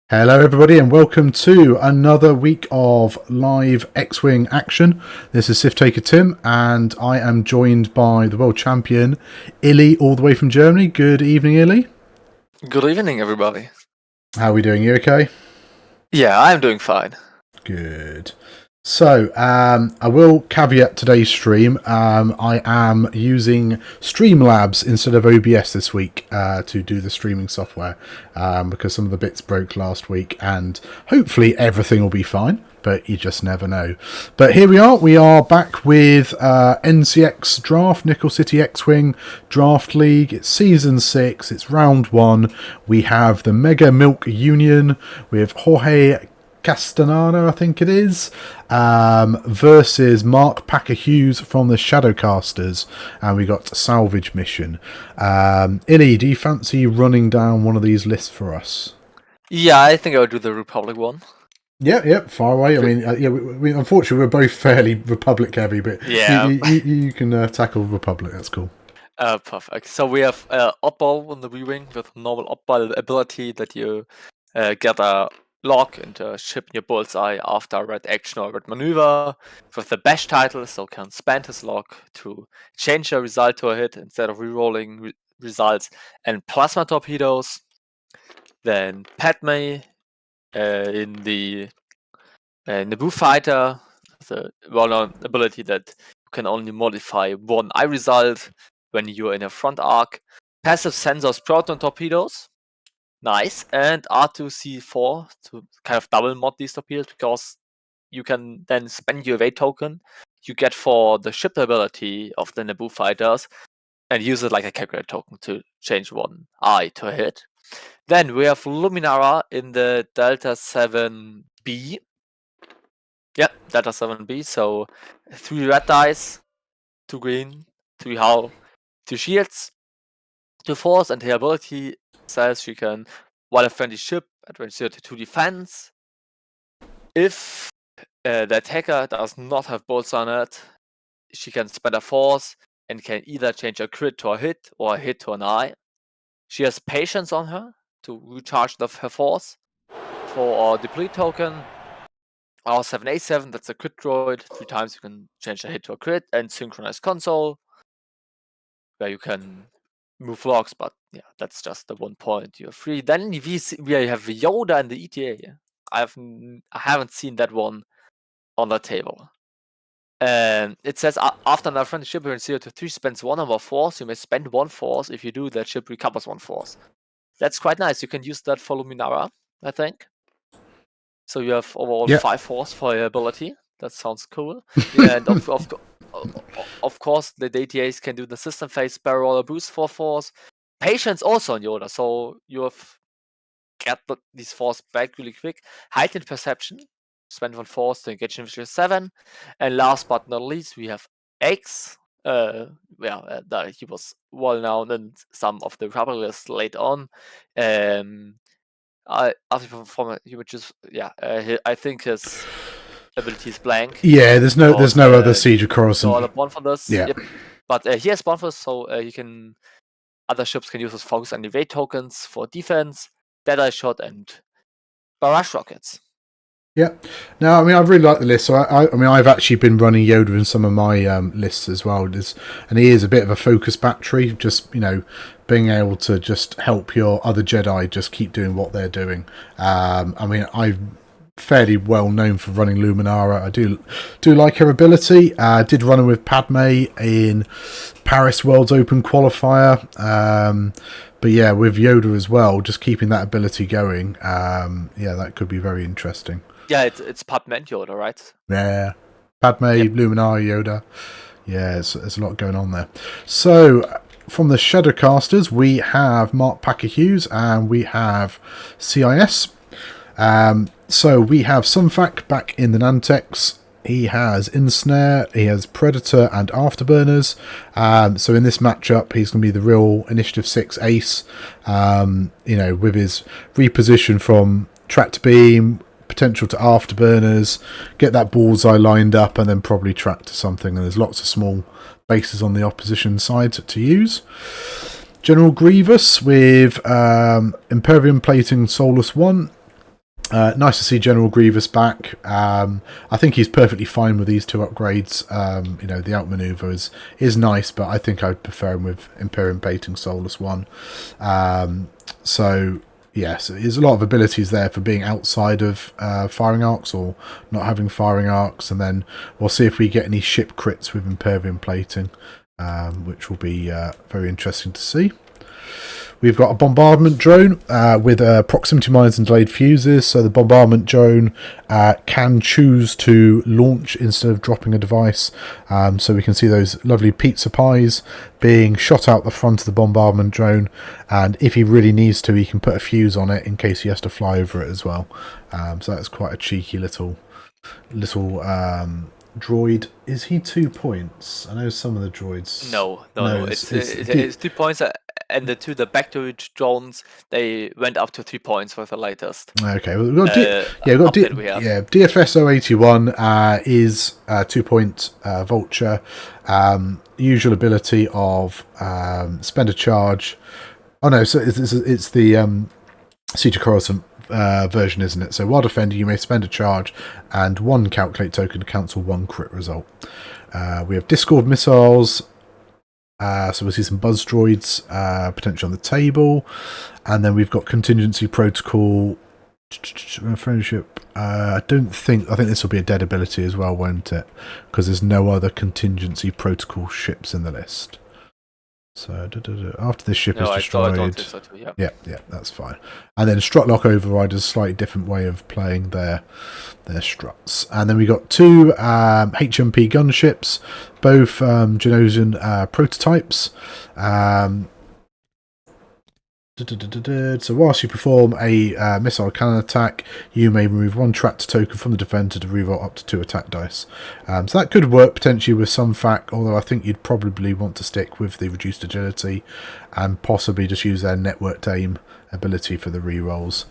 Hello, everybody, and welcome to another week of live X-Wing action. This is Sith Taker Tim, and I am joined by the world champion, Illy, all the way from Germany. Good evening, Illy. Good evening, everybody. How are we doing? You okay? Yeah, I'm doing fine. Good. So, I will caveat today's stream. I am using Streamlabs instead of OBS this week to do the streaming software because some of the bits broke last week, and hopefully everything will be fine, but you just never know. But here we are. We are back with NCX Draft, Nickel City X-Wing Draft League. It's Season 6. It's Round 1. We have the Mega Milk Union with Jorge Castanana, I think it is, versus Mark Packer-Hughes from the Shadowcasters, and we got Salvage Mission. Illy, do you fancy running down one of these lists for us? Yeah, I think I'll do the Republic one. Yep, far away. I mean, we unfortunately we're both fairly Republic heavy, but yeah, you can tackle Republic. That's cool. Perfect. So we have Oddball on the V-Wing with normal Oddball ability that you get a lock and a ship in your bullseye after a red action or red maneuver with the bash title, so can spend his lock to change a result to a hit instead of rerolling results and plasma torpedoes. Then Padme in the Naboo Fighter, the well-known ability that you can only modify one eye result when you're in a front arc. Passive sensors, proton torpedoes. Nice. And R2C4 to kind of double mod these torpedoes because you can then spend your evade token you get for the ship ability of the Naboo fighters and use it like a calculator token to change one eye to a hit. Then we have Luminara in the Delta 7B. Yep, Delta 7B. So 3 red dice, 2 green, 3 hull, 2 shields, 2 force, and her ability says she can, while a friendly ship, advance 32 defense. If the attacker does not have bolts on it, she can spend a force and can either change a crit to a hit or a hit to an eye. She has patience on her to recharge her force for a deplete token. Our 7A7, that's a crit droid. 3 times you can change a hit to a crit, and synchronized console, where you can move logs, but yeah, that's just the 1 point. You're free. Then we have Yoda and the ETA. I haven't seen that one on the table. And it says after another friendly ship in 0 to 3 spends 1 of our force, you may spend 1 force. If you do, that ship recovers 1 force. That's quite nice. You can use that for Luminara, I think. So you have overall 5 force for your ability. That sounds cool. And of course, the DTAs can do the system phase barrel roller boost for force. Patience also on Yoda, so you have get these force back really quick. Heightened perception, spend 1 force to engage in 7. And last but not least, we have X. He was well known in some of the Republic lists late on. After performing, I think his ability is blank. Yeah, there's no other Siege of Coruscant. So bond for this. Yeah. Yep. But he has bond for this, so other ships can use his focus and evade tokens for defense, Deadeye shot, and barrage rockets. Yeah. No, I mean, I really like the list. So I've actually been running Yoda in some of my lists as well. And he is a bit of a focus battery, just, being able to just help your other Jedi just keep doing what they're doing. I'm fairly well known for running Luminara. I do like her ability. I did run her with Padme in Paris World's Open qualifier. But yeah, with Yoda as well, just keeping that ability going. That could be very interesting. Yeah, it's Padme and Yoda, right? Yeah, Padme, yep. Luminara, Yoda. Yeah, there's a lot going on there. So, from the Shadowcasters, we have Mark Packer-Hughes and we have CIS. So we have Sunfac back in the Nantex. He has Ensnare, he has Predator and Afterburners. So in this matchup, he's going to be the real Initiative 6 ace. With his reposition from track to beam, potential to Afterburners, get that bullseye lined up, and then probably track to something. And there's lots of small bases on the opposition side to use. General Grievous with Imperium Plating Solus 1. Nice to see General Grievous back. I think he's perfectly fine with these 2 upgrades. The outmaneuver is nice, but I think I'd prefer him with Imperium Baiting Soulless 1. So, yes, there's a lot of abilities there for being outside of firing arcs or not having firing arcs. And then we'll see if we get any ship crits with Imperium Plating, which will be very interesting to see. We've got a bombardment drone with proximity mines and delayed fuses. So the bombardment drone can choose to launch instead of dropping a device. So we can see those lovely pizza pies being shot out the front of the bombardment drone. And if he really needs to, he can put a fuse on it in case he has to fly over it as well. So that's quite a cheeky little droid. Is he 2 points? I know some of the droids. No. It's 2 points, and the Bacteria drones, they went up to 3 points for the latest. Okay, well, we've got DFS 081 is 2 point vulture. Usual ability of spend a charge. Oh no, so it's the Siege of Coruscant version, isn't it? So while defending, you may spend a charge and 1 calculate token to cancel 1 crit result. We have Discord missiles. So we'll see some buzz droids potentially on the table, and then we've got contingency protocol friendship. I think this will be a dead ability as well, won't it? Because there's no other contingency protocol ships in the list. So after this ship is destroyed, yeah, that's fine. And then Strutlock Override is a slightly different way of playing their struts. And then we got 2 HMP gunships, both Genosian prototypes. So whilst you perform a missile cannon attack, you may remove 1 trapped token from the defender to reroll up to 2 attack dice. So that could work potentially with some FAC, although I think you'd probably want to stick with the reduced agility and possibly just use their networked aim ability for the rerolls.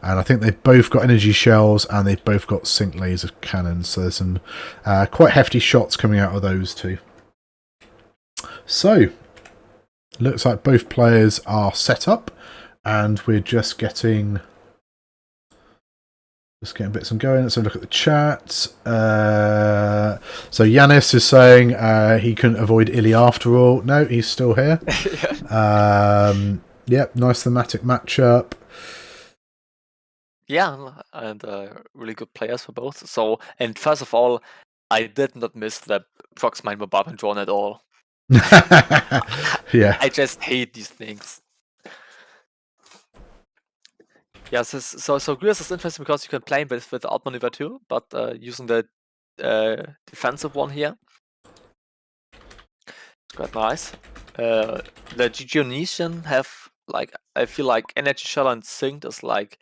And I think they've both got energy shells and they've both got sync laser cannons, so there's some quite hefty shots coming out of those 2. So looks like both players are set up, and we're just getting bits and going. Let's have a look at the chat. So Yanis is saying he couldn't avoid Illy after all. No, he's still here. Yep, nice thematic matchup. Yeah, and really good players for both. So, and first of all, I did not miss the Proxmine bombardment drone at all. Yeah, I just hate these things. Yeah, so Grievous is interesting because you can play with the outmaneuver too, but using the defensive one here, it's quite nice. The Geonesian have, like, I feel like energy shell and synced is like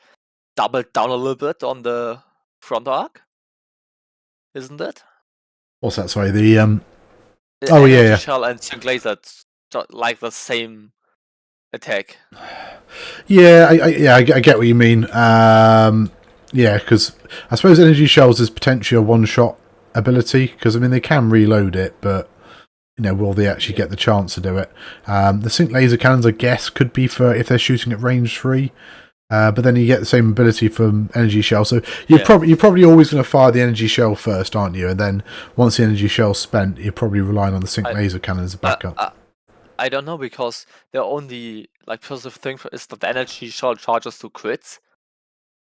doubled down a little bit on the front arc, isn't it? what's that? Sorry, the energy shell and sync laser, like the same attack. Yeah, I get what you mean. Yeah, because I suppose energy shells is potentially a one-shot ability, because I mean they can reload it, but will they actually get the chance to do it? The sync laser cannons, I guess, could be for if they're shooting at range 3. But then you get the same ability from energy shell, so you're probably always going to fire the energy shell first, aren't you? And then once the energy shell's spent, you're probably relying on the sync laser cannon as a backup. I don't know, because the only positive thing is that the energy shell charges to crits.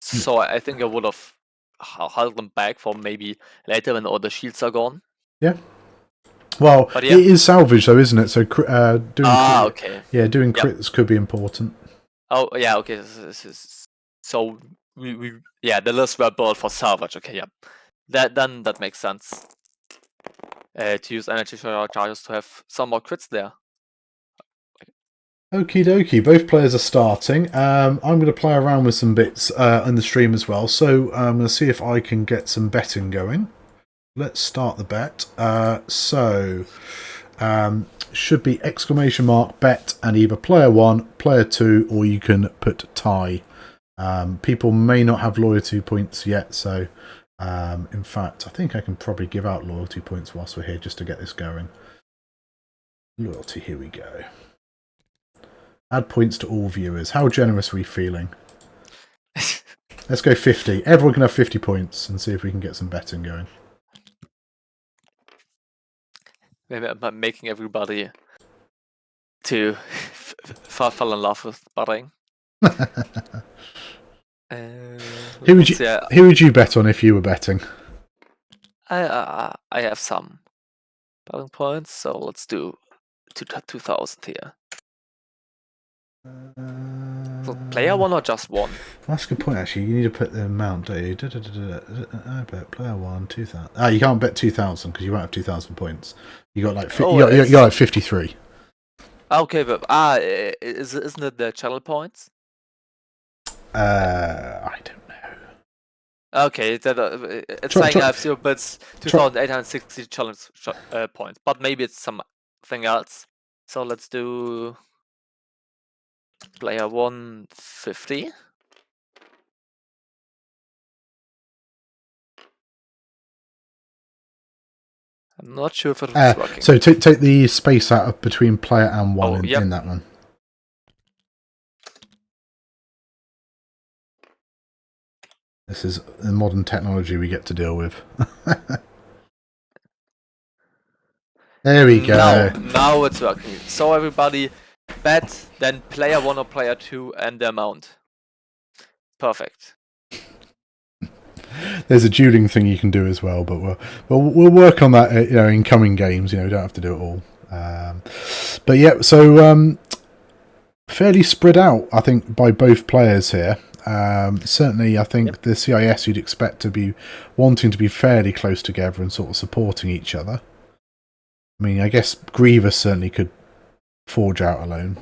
So I think I would have held them back for maybe later when all the shields are gone. Yeah. Well, it is salvage though, isn't it? So doing doing crits could be important. Oh yeah, okay. So we the lists were built for salvage. Okay, yeah. That makes sense. To use energy charges to have some more crits there. Okie dokie, both players are starting. I'm going to play around with some bits on the stream as well, so I'm going to see if I can get some betting going. Let's start the bet. Should be exclamation mark bet and either player 1, player 2, or you can put tie. People may not have loyalty points yet, so in fact, I think I can probably give out loyalty points whilst we're here just to get this going. Loyalty, here we go. Add points to all viewers. How generous are we feeling? Let's go 50. Everyone can have 50 points and see if we can get some betting going. Maybe I'm making everybody to fall in love with betting. Who would you bet on if you were betting? I have some betting points, so let's do 2,000 here. So player one or just one? That's a good point, actually. You need to put the amount, don't you? I bet player one, 2,000. Ah, you can't bet 2,000 because you won't have 2,000 points. You got like you got like 53. Okay, but isn't it the channel points? I don't know. Okay, it's saying I have 0 bits, 2,860 challenge points, but maybe it's something else. So let's do player 150. I'm not sure if it's working. So take the space out of between player and one in that one. This is the modern technology we get to deal with. There we go. Now it's working. So everybody bet, then player 1 or player 2 and the amount. Perfect. There's a dueling thing you can do as well, but we'll work on that in coming games. We don't have to do it all. But yeah, so fairly spread out, I think, by both players here. Certainly, I think the CIS you'd expect to be wanting to be fairly close together and sort of supporting each other. I mean, I guess Grievous certainly could forge out alone.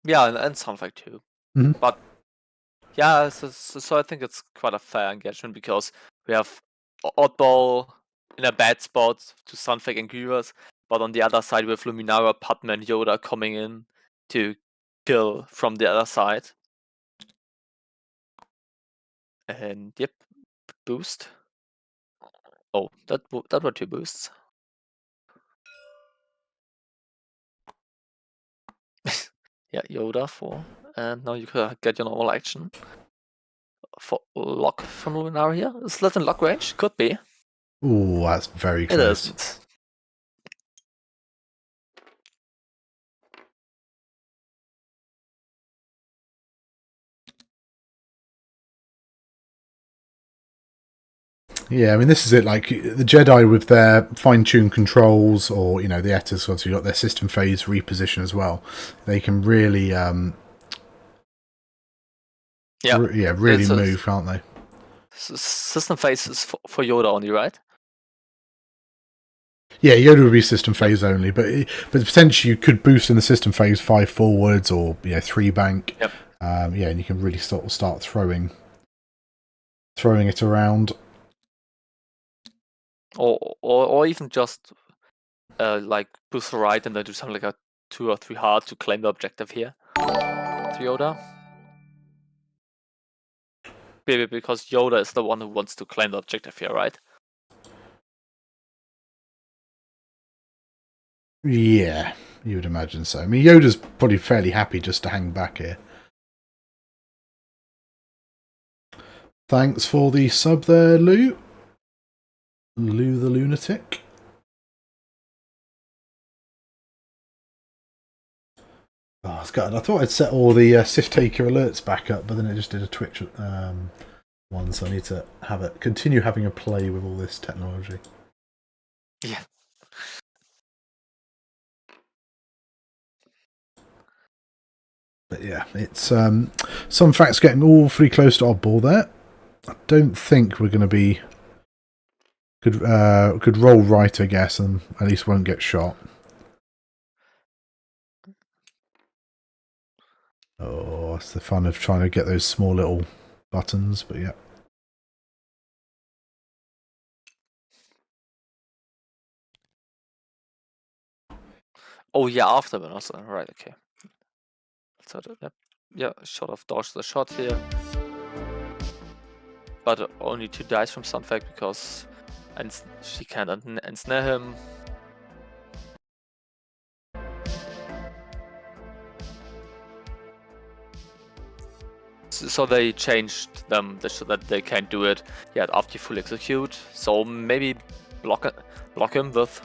Yeah, and Sunflag too. Mm-hmm. But yeah, so I think it's quite a fair engagement because we have Oddball in a bad spot to Sunflag and Grievous, but on the other side we have Luminara, Padme, and Yoda coming in to kill from the other side. And yep, boost. Oh, that were 2 boosts. Yeah, Yoda for, and now you can get your normal action for lock from Luminara here. Is that in lock range? Could be. Ooh, that's very close. It isn't. Yeah, I mean, this is it. Like the Jedi with their fine-tuned controls, or the Ettas, obviously got their system phase reposition as well. They can really, really move, can't they? System phase is for Yoda only, right? Yeah, Yoda would be system phase only, but potentially you could boost in the system phase 5 forwards or 3 bank. Yep. And you can really start throwing it around. Or even just like boost right and then do something like a 2 or 3 hard to claim the objective here. To Yoda. Because Yoda is the one who wants to claim the objective here, right? Yeah, you would imagine so. I mean, Yoda's probably fairly happy just to hang back here. Thanks for the sub there, Lou. Lou the Lunatic. Oh, it's good. I thought I'd set all the Sith Taker alerts back up, but then it just did a Twitch one, so I need to continue having a play with all this technology. Yeah. But yeah, it's some facts getting awfully close to oddball there. I don't think we're going to be could roll right, I guess, and at least won't get shot. Oh, it's the fun of trying to get those small little buttons, but yeah. Oh yeah, afterburn also. Right, okay. So yeah, sort of dodge the shot here. But only 2 dice from Sunflag because she can't ensnare him. So they changed them so that they can't do it yet after you full execute. So maybe block him with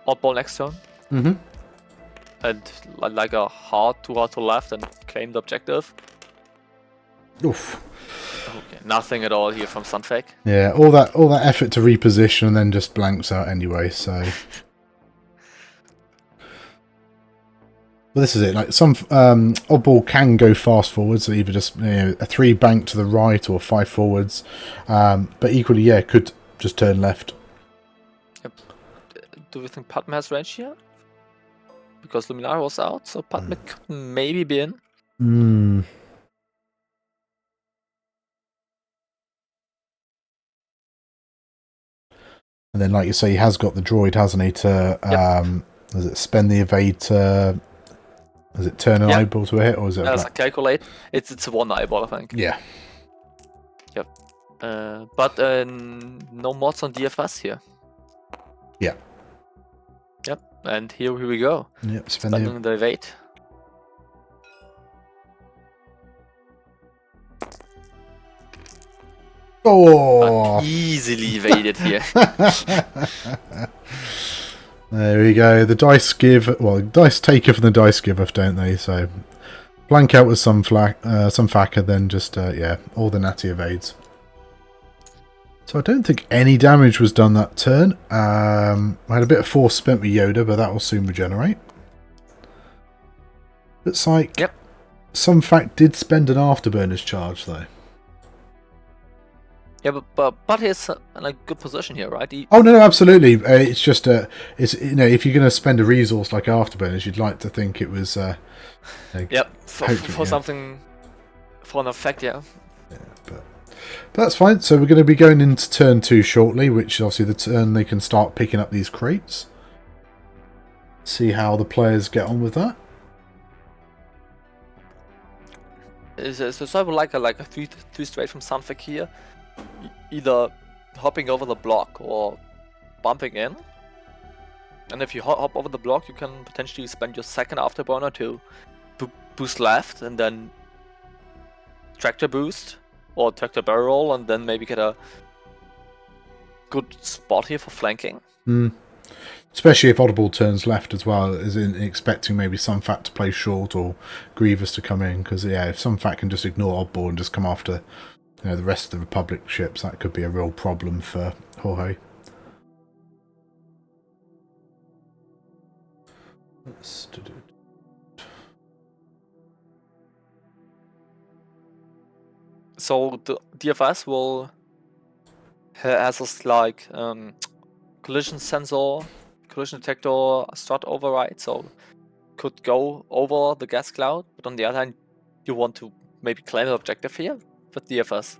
oddball next turn. Mm-hmm. And like a too hard to left and claim the objective. Oof. Okay, nothing at all here from Sunfake. Yeah, all that effort to reposition and then just blanks out anyway. So, well, this is it. Like some oddball can go fast forwards, so either just a 3 bank to the right or 5 forwards, but equally, yeah, could just turn left. Yep. Do we think Padme has range here? Because Luminara was out, so Padme could maybe be in. Hmm. And then, like you say, he has got the droid, hasn't he, to does it spend the evade to... Is it turn an eyeball to a hit, or is it a black? Calculate. It's a 1 eyeball, I think. Yeah. Yep. But no mods on DFS here. Yeah. Yep. And here we go. Yep. Spending the evade. Oh! Easily evaded here. There we go. The dice give, well, dice taker from the dice giver, don't they? So blank out with some Facker, then just yeah, all the natty evades. So I don't think any damage was done that turn. I had a bit of force spent with Yoda, but that will soon regenerate. Looks like some fact did spend an afterburners charge though. Yeah, but he's in a good position here, right? Oh no, absolutely. It's just it's if you're going to spend a resource like afterburners, you'd like to think it was. For something, for an effect, yeah. Yeah, but that's fine. So we're going to be going into turn 2 shortly, which is obviously the turn they can start picking up these crates. See how the players get on with that. So I would like a 3 straight from Sunfake here. Either hopping over the block or bumping in. And if you hop over the block, you can potentially spend your second afterburner to boost left and then tractor boost or tractor barrel roll and then maybe get a good spot here for flanking. Especially if Audible turns left as well, as in expecting maybe some fat to play short or Grievous to come in. Because yeah, if some fat can just ignore Oddball and just come after the rest of the Republic ships, that could be a real problem for Jorge. So the DFS has us like collision sensor, collision detector, strut override, so could go over the gas cloud, but on the other hand, you want to maybe claim an objective here with DFS.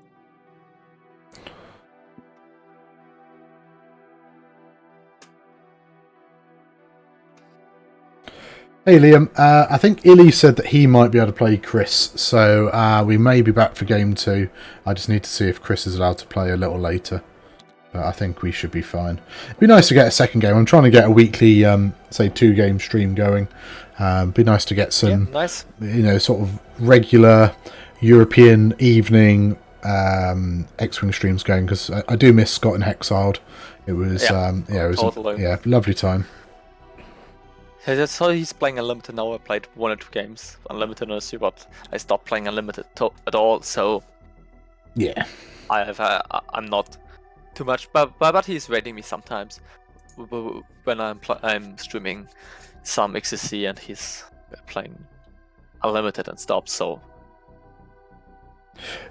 Hey Liam, I think Illy said that he might be able to play Chris, so we may be back for game 2. I just need to see if Chris is allowed to play a little later. But I think we should be fine. It'd be nice to get a second game. I'm trying to get a weekly, say, 2-game stream going. Be nice to get some, nice. Sort of regular European evening X-Wing streams going, because I do miss Scott and Hexiled. It was, lovely time. So he's playing Unlimited now. I played 1 or 2 games Unlimited on a Super, but I stopped playing Unlimited at all. So yeah, I'm not too much, but he's rating me sometimes when I'm streaming some XCC and he's playing Unlimited and stuff. So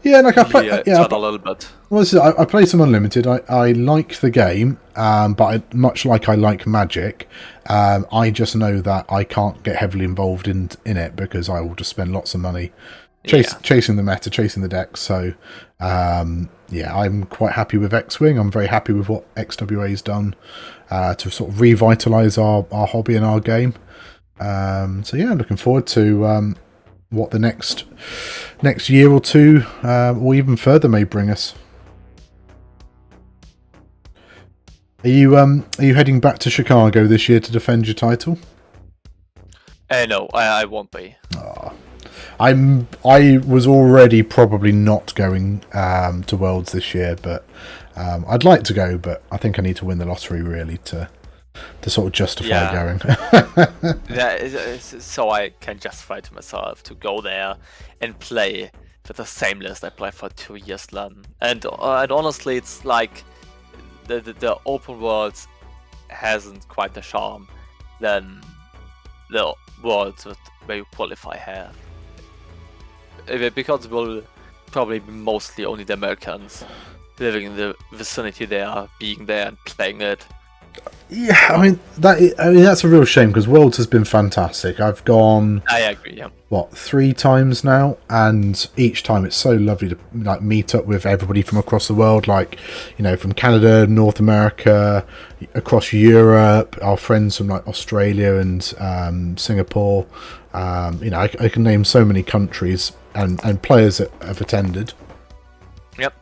yeah, like I play a little bit. Well, I play some Unlimited. I like the game, but much like I like Magic, I just know that I can't get heavily involved in it because I will just spend lots of money chasing the meta, chasing the decks. So I'm quite happy with X-Wing. I'm very happy with what XWA's done to sort of revitalise our hobby and our game. I'm looking forward to what the next year or 2 or even further may bring us. Are you heading back to Chicago this year to defend your title? No, I won't be. I was already probably not going to Worlds this year, but I'd like to go, but I think I need to win the lottery really to sort of justify going. So I can justify to myself to go there and play with the same list I played for 2 years then. And honestly, it's like the open worlds hasn't quite the charm than the worlds where you qualify have. Because it will probably be mostly only the Americans living in the vicinity there, being there and playing it. Yeah, I mean that's a real shame because Worlds has been fantastic. I've gone. I agree. Yeah. 3 times now, and each time it's so lovely to like meet up with everybody from across the world, like from Canada, North America, across Europe, our friends from like Australia and Singapore. I can name so many countries and players that have attended. Yep.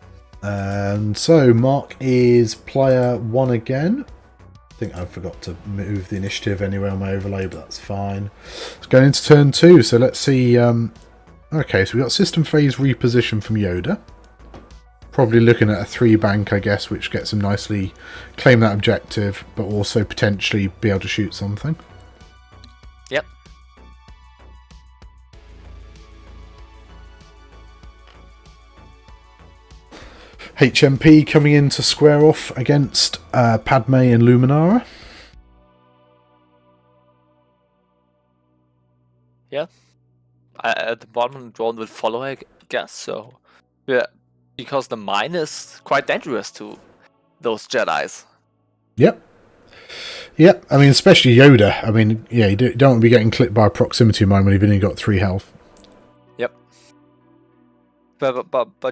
And so Mark is player 1 again. I think I forgot to move the initiative anywhere on my overlay, but that's fine. It's going into turn 2, so let's see. Okay, so we've got system phase reposition from Yoda. Probably looking at a 3 bank, I guess, which gets him nicely claim that objective, but also potentially be able to shoot something. Yep. HMP coming in to square off against Padme and Luminara. Yeah. At the bottom, drone will follow, I guess. So, yeah, because the mine is quite dangerous to those Jedis. Yep. Yep. I mean, especially Yoda. I mean, yeah, you don't want to be getting clipped by a proximity mine when you've only got 3 health. Yep. But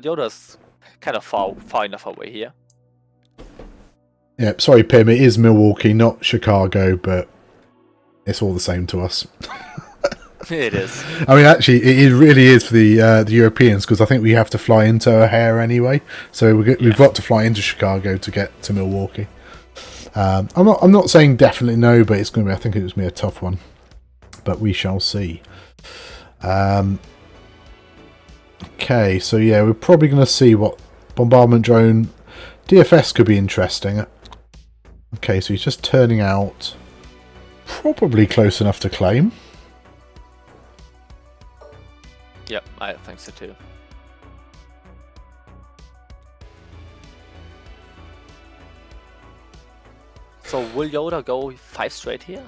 Yoda's kind of far enough away here. Yeah, sorry, Pim. It is Milwaukee, not Chicago, but it's all the same to us. It is. I mean, actually, it really is for the Europeans because I think we have to fly into O'Hare anyway. So we've got to fly into Chicago to get to Milwaukee. I'm not saying definitely no, but it's going to be. I think it was me a tough one, but we shall see. Okay, so yeah, we're probably going to see what bombardment drone DFS could be interesting. Okay, so he's just turning out, probably close enough to claim. Yep, I think so too. So will Yoda go 5 straight here?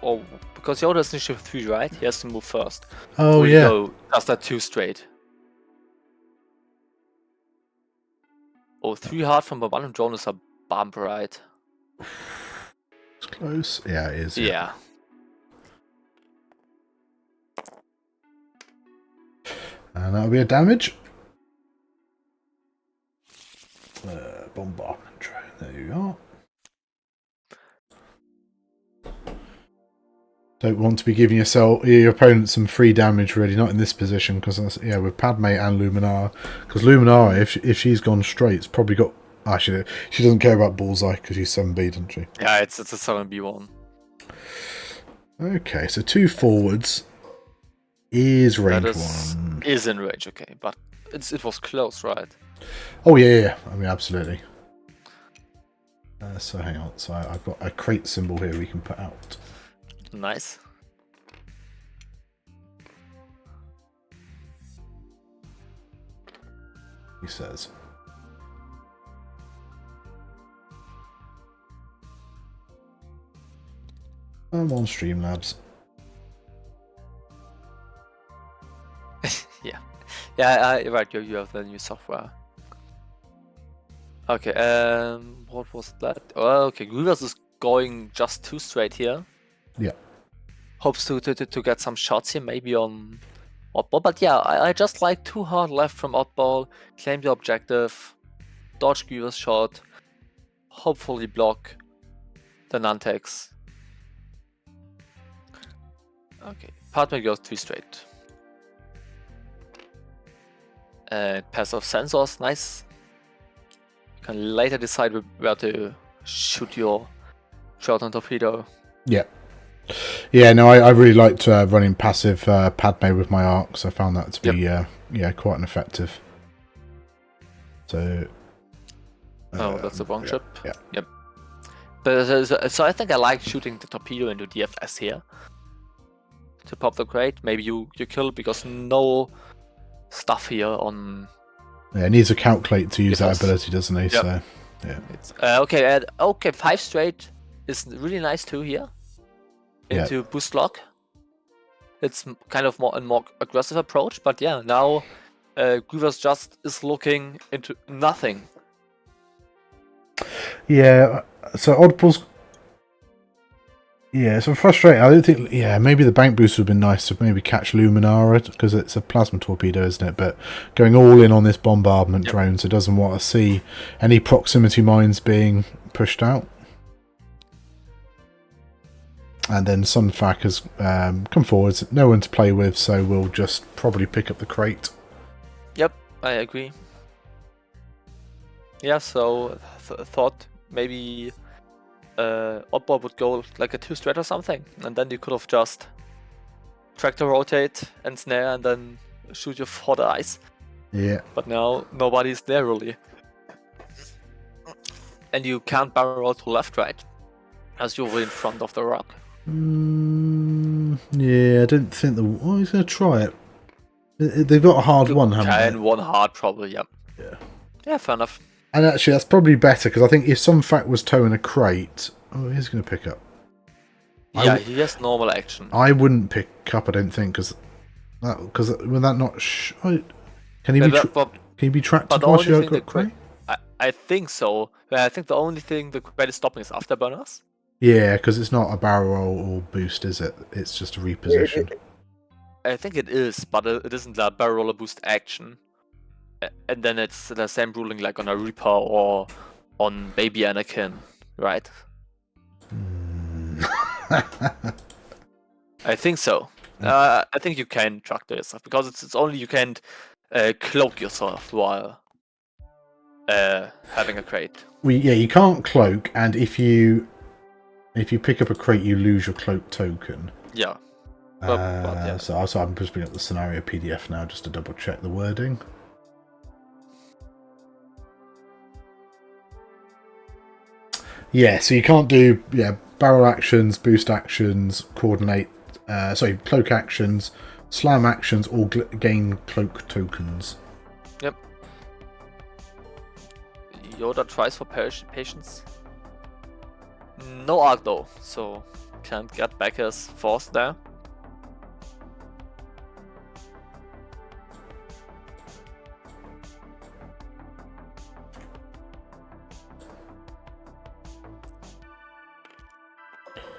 Or because Yoda's initiative 3, right? He has to move first. Oh, will yeah. He go just at 2 straight? Oh, 3 hard from the one drone is a bump, right? It's close. Yeah, it is. Yeah. And that'll be a damage. Bombardment drone. There you are. Don't want to be giving your opponent some free damage, really, not in this position, because with Padme and Luminara. Because Luminara, if she's gone straight, it's probably got. Actually, she doesn't care about bullseye because she's 7B, doesn't she? Yeah, it's a 7B one. Okay, so 2 forwards is range 1. Is in range, okay, but it was close, right? Oh yeah. I mean, absolutely. So hang on. So I've got a crate symbol here we can put out. Nice. He says. I'm on Streamlabs. Yeah, right. You have the new software. Okay. What was that? Oh, okay. Grievous is going just 2 straight here. Yeah. Hopes to get some shots here, maybe on oddball. But yeah, I just like 2 hard left from oddball. Claim the objective. Dodge Grievous shot. Hopefully block the Nantex. Okay. Partner goes 3 straight. And passive sensors, nice. You can later decide where to shoot your shot and torpedo. Yeah. Yeah, no, I really liked running passive Padme with my arcs. I found that to be quite an effective. So. Oh, that's the wrong ship. Yeah. Yep. But so I think I like shooting the torpedo into DFS here to pop the crate. Maybe you kill because no stuff here on. Yeah, it needs a calculate to use that DFS. ability, doesn't he? Yep. So, yeah. It's, okay, 5 straight is really nice too here. Into boost lock. It's kind of a more aggressive approach, but yeah, now Grievous just is looking into nothing. Yeah, so Oddball's. Yeah, so frustrating. I don't think. Yeah, maybe the bank boost would have been nice to maybe catch Luminara because it's a plasma torpedo, isn't it? But going all in on this bombardment drone, so it doesn't want to see any proximity mines being pushed out. And then Sunfac has come forwards. No one to play with, so we'll just probably pick up the crate. Yep, I agree. Yeah, so thought maybe Oddball would go like a 2 straight or something, and then you could have just tractor rotate and snare and then shoot you for the ice. Yeah. But now nobody's there really. And you can't barrel roll to left, right? As you're in front of the rock. Yeah, I don't think oh, he's going to try it. They've got a hard one, haven't they? And one hard, probably, yep. Yeah. Yeah, fair enough. And actually, that's probably better, because I think if Sunfac was towing a crate... Oh, he's going to pick up. Yeah, he has normal action. I wouldn't pick up, I don't think, because will that not... Can he be tracked whilst you got crate? I think so. I think the only thing the crate is stopping is afterburners. Yeah, because it's not a barrel roll or boost, is it? It's just a reposition. I think it is, but it isn't a barrel roller boost action. And then it's the same ruling like on a Reaper or on Baby Anakin, right? I think so. I think you can tractor yourself because it's only you can't cloak yourself while having a crate. Yeah, you can't cloak, and if you pick up a crate, you lose your cloak token. Yeah. So I'm just bringing up the scenario PDF now just to double check the wording. Yeah, so you can't do barrel actions, boost actions, coordinate, cloak actions, slam actions, or gain cloak tokens. Yep. Yoda tries for patience. No arc though, so can't get back his force there.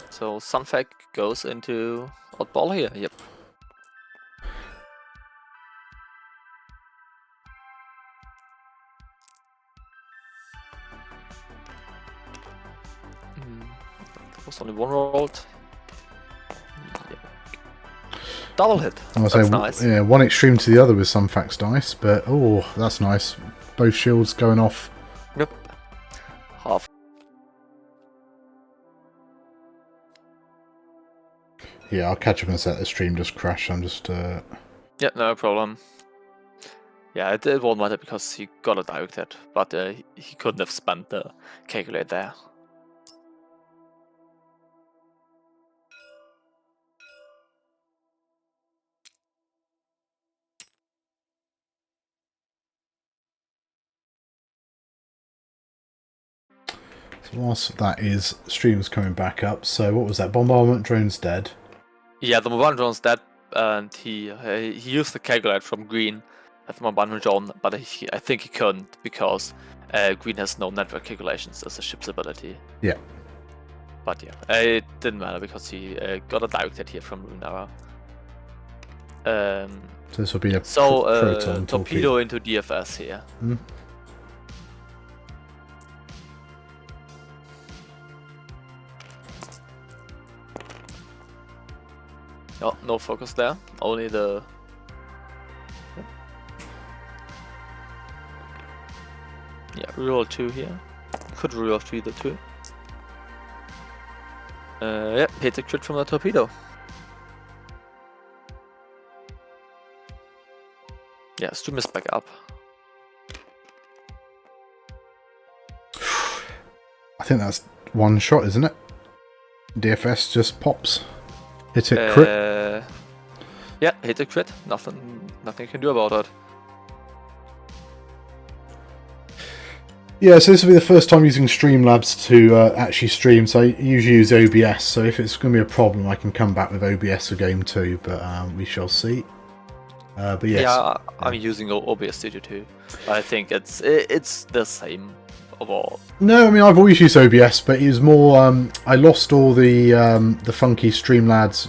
So Sunfac goes into Oddball here, yep. There was only one rolled. Yep. Double hit. That's nice. Yeah, one extreme to the other with Sunfac's dice, but oh, that's nice. Both shields going off. Yep. Half. Yeah, I'll catch up in a sec. The stream just crashed. I'm just. Yeah, no problem. Yeah, it won't matter because he got a direct hit, but he couldn't have spent the calculate there. So whilst that is, stream's coming back up. So what was that? Bombardment drone's dead. Yeah, the bombardment drone's dead, and he used the calculate from green at the bombardment drone, but I think he couldn't because green has no network calculations as a ship's ability. Yeah. But yeah, it didn't matter because he got a direct hit here from Lunara. So this will be a proton torpedo into DFS here. Mm. Oh, no focus there. Only the. Yeah, reroll 2 here. Could reroll 3 the 2. Yeah, hit a crit from the torpedo. Yeah, stream is back up. I think that's one shot, isn't it? DFS just pops. Hit it, crit. Yeah, hit a crit. Nothing you can do about it. Yeah, so this will be the first time using Streamlabs to actually stream. So I usually use OBS. So if it's going to be a problem, I can come back with OBS for game 2. But we shall see. But yes. Yeah, I'm using OBS Studio too. I think it's the same overall. No, I mean I've always used OBS, but it was more. I lost all the funky Streamlabs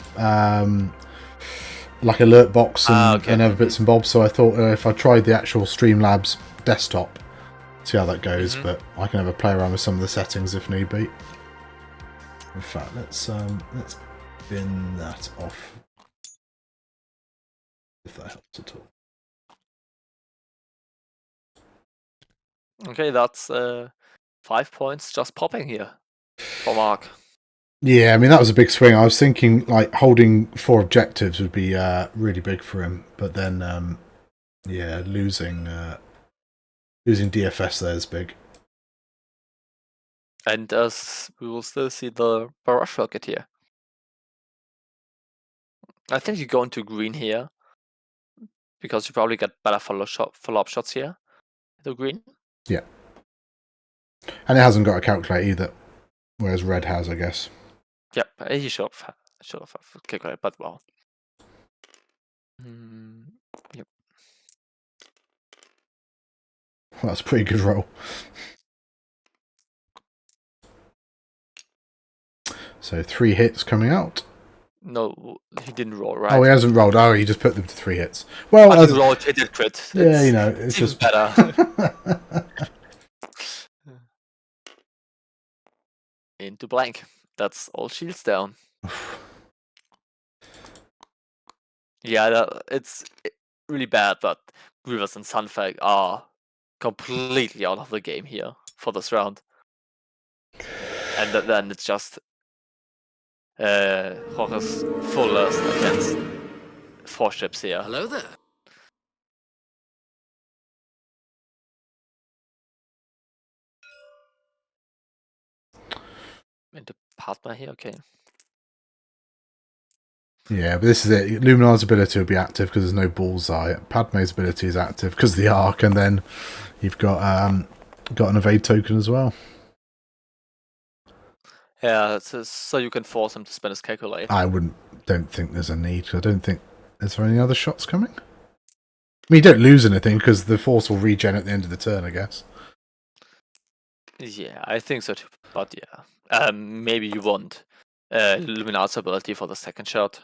like alert box and other bits and bobs. So I thought if I tried the actual Streamlabs desktop, see how that goes. But I can have a play around with some of the settings if need be. In fact, let's bin that off if that helps at all. Okay, that's 5 points just popping here for Mark. Yeah, I mean that was a big swing. I was thinking like holding 4 objectives would be really big for him, but then yeah, losing DFS there is big. And we will still see the barrage rocket here. I think you go into green here because you probably get better follow-up shots here. The green. Yeah, and it hasn't got a calculator either, whereas red has, I guess. Yep, he should have calculated, but well. Yep. Well, that's a pretty good roll. So 3 hits coming out. No, he didn't roll, right? Oh, he hasn't rolled. Oh, he just put them to 3 hits. Well, I didn't roll, he did crit. Yeah, you know, it's even just better. Into blank. That's all shields down. Yeah, it's really bad, but Grievous and Sunfang are completely out of the game here for this round. And then it's just Jorge's full list against 4 ships here. Hello there. Into partner here, okay. Yeah, but this is it. Luminar's ability will be active because there's no bullseye. Padme's ability is active because of the arc, and then you've got an evade token as well. Yeah, so you can force him to spend his calculator. I don't think there's a need. I don't think. Is there any other shots coming? I mean, you don't lose anything because the force will regen at the end of the turn, I guess. Yeah, I think so too. But yeah, maybe you want Luminar's ability for the second shot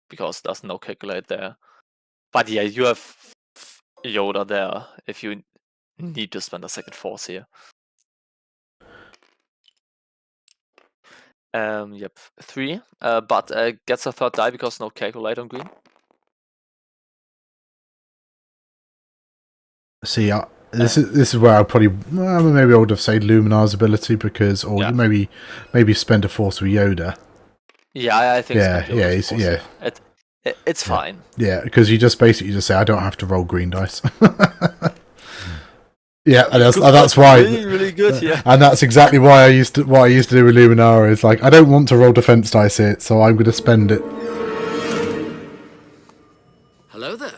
because there's no calculate there. But yeah, you have Yoda there if you need to spend a second force here. Yep, 3. But gets a third die because no calculate on green. See, this is where I probably maybe I would have said Luminar's ability because, or maybe spend a force with Yoda. Yeah, I think. It's yeah. fine. Yeah, because you just basically just say I don't have to roll green dice. Yeah, and that's why really good. Yeah, and that's exactly why I used to do with Luminara is like I don't want to roll defense dice here, so I'm going to spend it. Hello there.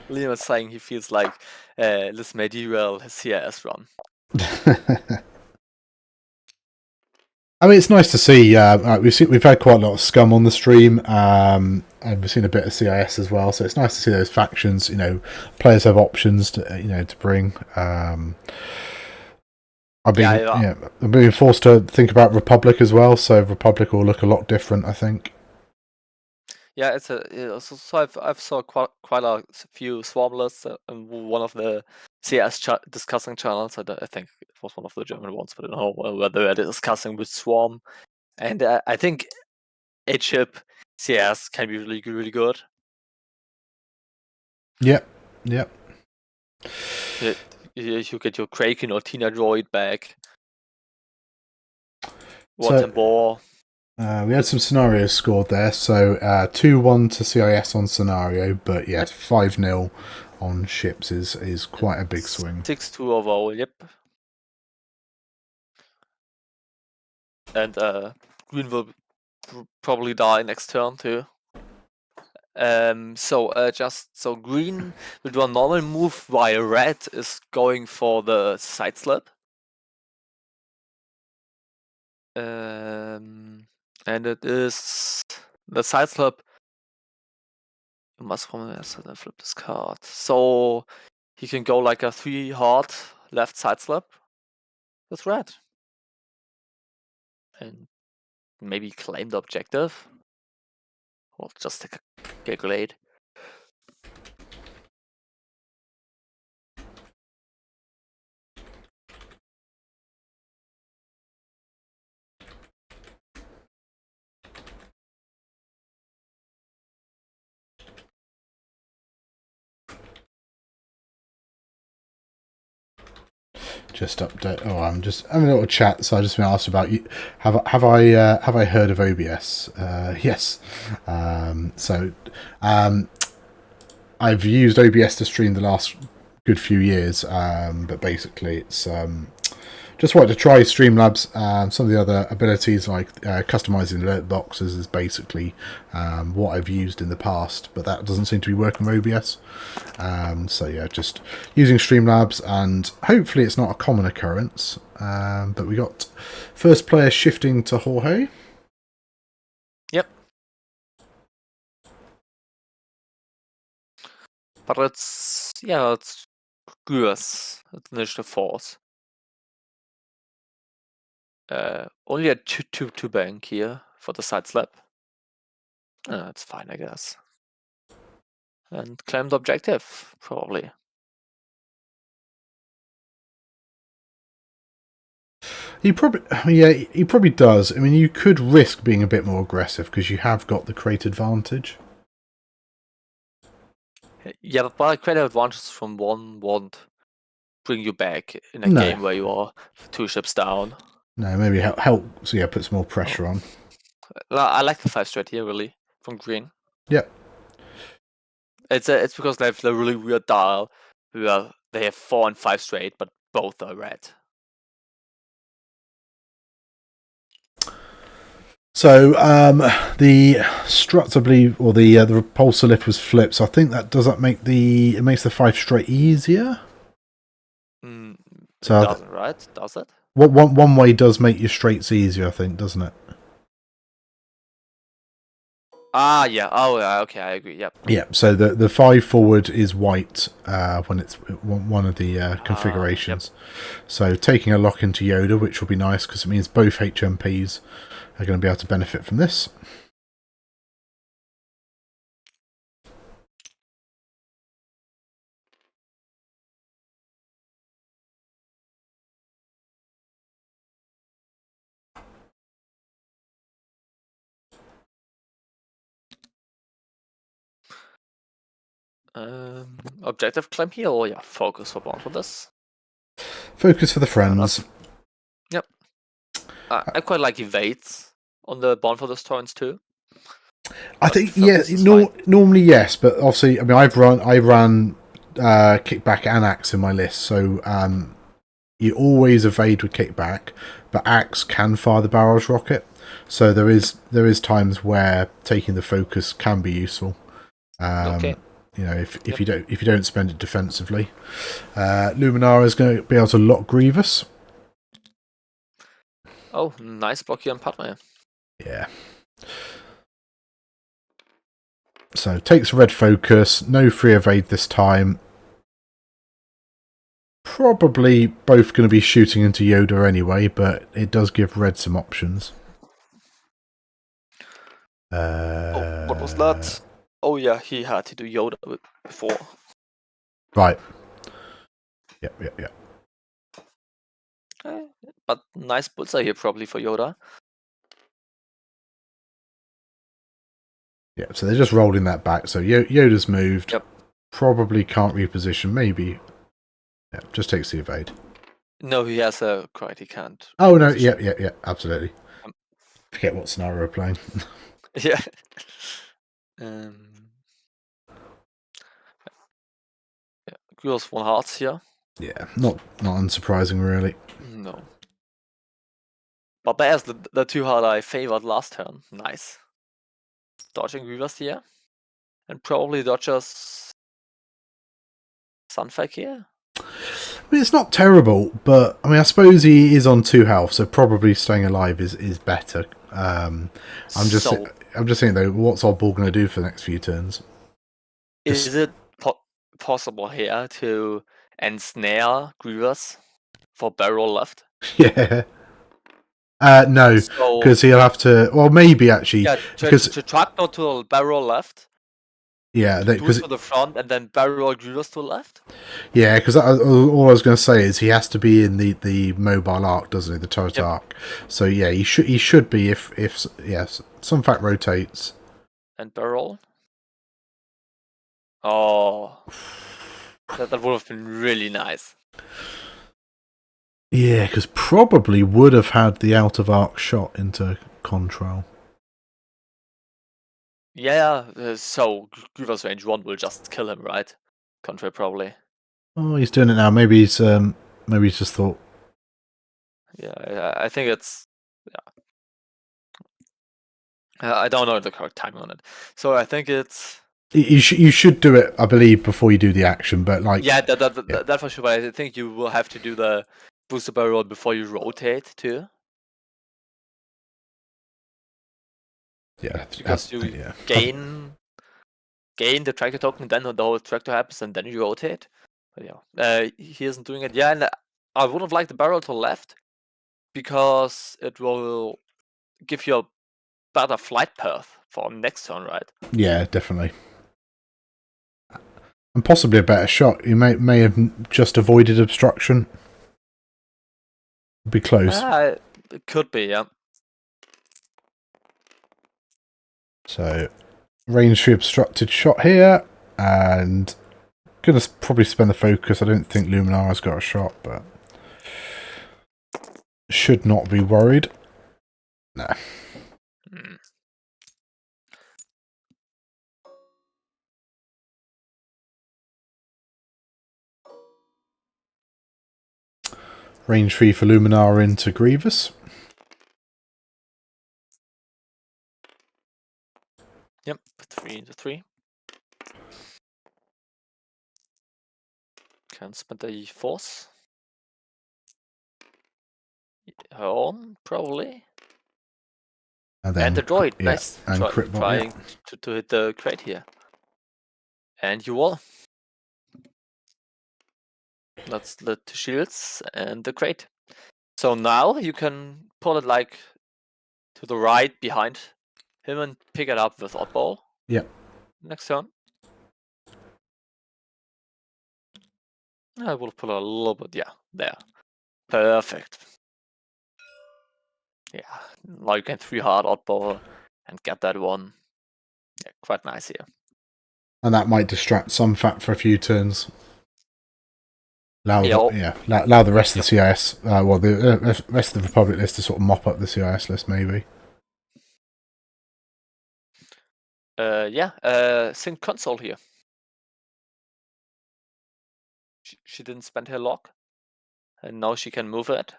Liam is saying he feels like this may derail his CIS run. I mean, it's nice to see. We've had quite a lot of scum on the stream, and we've seen a bit of CIS as well. So it's nice to see those factions. You know, players have options to to bring. I'm being forced to think about Republic as well. So Republic will look a lot different, I think. Yeah, so I've saw quite a few swarm lists on one of the CS discussing channels. I think it was one of the German ones, but I don't know whether they're discussing with swarm. And I think 8-ship CS can be really good. Yep. You you get your Kraken or Tina Droid back. So, Ball. we had some scenarios scored there. So 2-1 to CIS on scenario, but yes, 5-0 on ships is quite a big swing. 6-2 overall, yep. And green will probably die next turn too. So green will do a normal move while red is going for the side slip. And it is the side slip. You must flip this card. So he can go like a 3 hard left side slip with red. And maybe claim the objective. Or just calculate. Just update. Oh, I'm just having a little chat, so I just been asked about you. Have I heard of OBS? Yes. I've used OBS to stream the last good few years, but basically it's just wanted to try Streamlabs. Some of the other abilities like customizing alert boxes is basically what I've used in the past, but that doesn't seem to be working with OBS. So yeah, just using Streamlabs, and hopefully it's not a common occurrence. But we got first player shifting to Jorge. Yep. But it's Gears. It's initiative force. Only a 2 bank here for the side slap. That's fine, I guess. And claim the objective, probably. He probably does. I mean, you could risk being a bit more aggressive because you have got the crate advantage. Yeah, but crate advantage from 1 won't bring you back in a No. game where you are 2 ships down. No, maybe help. So yeah, put some more pressure on. I like the 5 straight here, really, from green. Yep. It's because they have the really weird dial where they have 4 and 5 straight, but both are red. So the struts, I believe, or the repulsor lift was flipped. So I think that makes the 5 straight easier. It So doesn't, right? Does it? One way does make your straights easier, I think, doesn't it? Ah, yeah. Oh, yeah. Okay, I agree. Yep. Yeah. So the 5 forward is white when it's one of the configurations. Yep. So taking a lock into Yoda, which will be nice because it means both HMPs are going to be able to benefit from this. Objective claim here, or yeah, focus for one for this. Focus for the friends. Yep. I quite like evades on the bond for those turns too. I think normally yes, but obviously I mean I ran kickback and axe in my list, so you always evade with kickback, but axe can fire the barrage rocket, so there is times where taking the focus can be useful. Okay. You know, if you don't spend it defensively, Luminara is going to be able to lock Grievous. Oh, nice block here on Padme. Yeah. So takes red focus, no free evade this time. Probably both going to be shooting into Yoda anyway, but it does give red some options. What was that? Oh yeah, he had to do Yoda before. Right. Yep. But nice bullseye here probably for Yoda. Yeah, so they're just rolling that back. So Yoda's moved. Yep. Probably can't reposition. Maybe. Yeah, just takes the evade. No, he has a crit. He can't. Oh no, position. yeah, absolutely. Forget what scenario we're playing. Yeah. Um, yeah. Girls 1 hearts here. Yeah, not unsurprising really. No. But there's the 2 heart I favored last turn. Nice. Dodging reverse here. And probably dodges Sunfake here. I mean, it's not terrible, but I mean, I suppose he is on 2 health, so probably staying alive is better. I'm just thinking though, what's our ball going to do for the next few turns? Is it possible here to ensnare Grievous for barrel left? Yeah. No, So because he'll have to. Well, maybe actually, yeah, because to tractor to barrel left, yeah, do it because to the front, and then barrel Grievous to left. yeah, because all I was going to say is he has to be in the mobile arc, doesn't he? The turret Yep. arc. So yeah, he should be if yes, some fact rotates And barrel. Oh, that would have been really nice. Yeah, because probably would have had the out of arc shot into control. Yeah, so Grievous range 1 will just kill him, right? Contra probably. Oh, he's doing it now. Maybe he's just thought. Yeah, I think it's. Yeah. I don't know the correct timing on it. So I think it's. You should do it, I believe, before you do the action. But like, Yeah, that for sure. But I think you will have to do the booster barrel before you rotate too. yeah, Because you yeah. gain the tractor token, then the whole tractor happens, and then you rotate. But yeah, he isn't doing it. Yeah, and I would have liked the barrel to left because it will give you a better flight path for next turn, right? Yeah, definitely. And possibly a better shot. You may have just avoided obstruction. Be close. It could be, yeah. So, range 3 obstructed shot here, and gonna probably spend the focus. I don't think Luminara's got a shot, but should not be worried. Nah. Range 3 for Luminara into Grievous. Yep, 3 into 3. Can spend the force. Her own, probably. And then the droid, yeah, nice. and crit bot, Trying to hit the crate here. And you will. That's the 2 shields and the crate. So now you can pull it like to the right behind him and pick it up with oddball. Yep. Next turn. I will pull a little bit, yeah, there. Perfect. Yeah, now you can 3 hard oddball and get that one. Yeah, quite nice here. And that might distract some fat for a few turns. Allow the rest of the CIS, the rest of the Republic list to sort of mop up the CIS list, maybe. Sync console here. She didn't spend her lock, and now she can move it.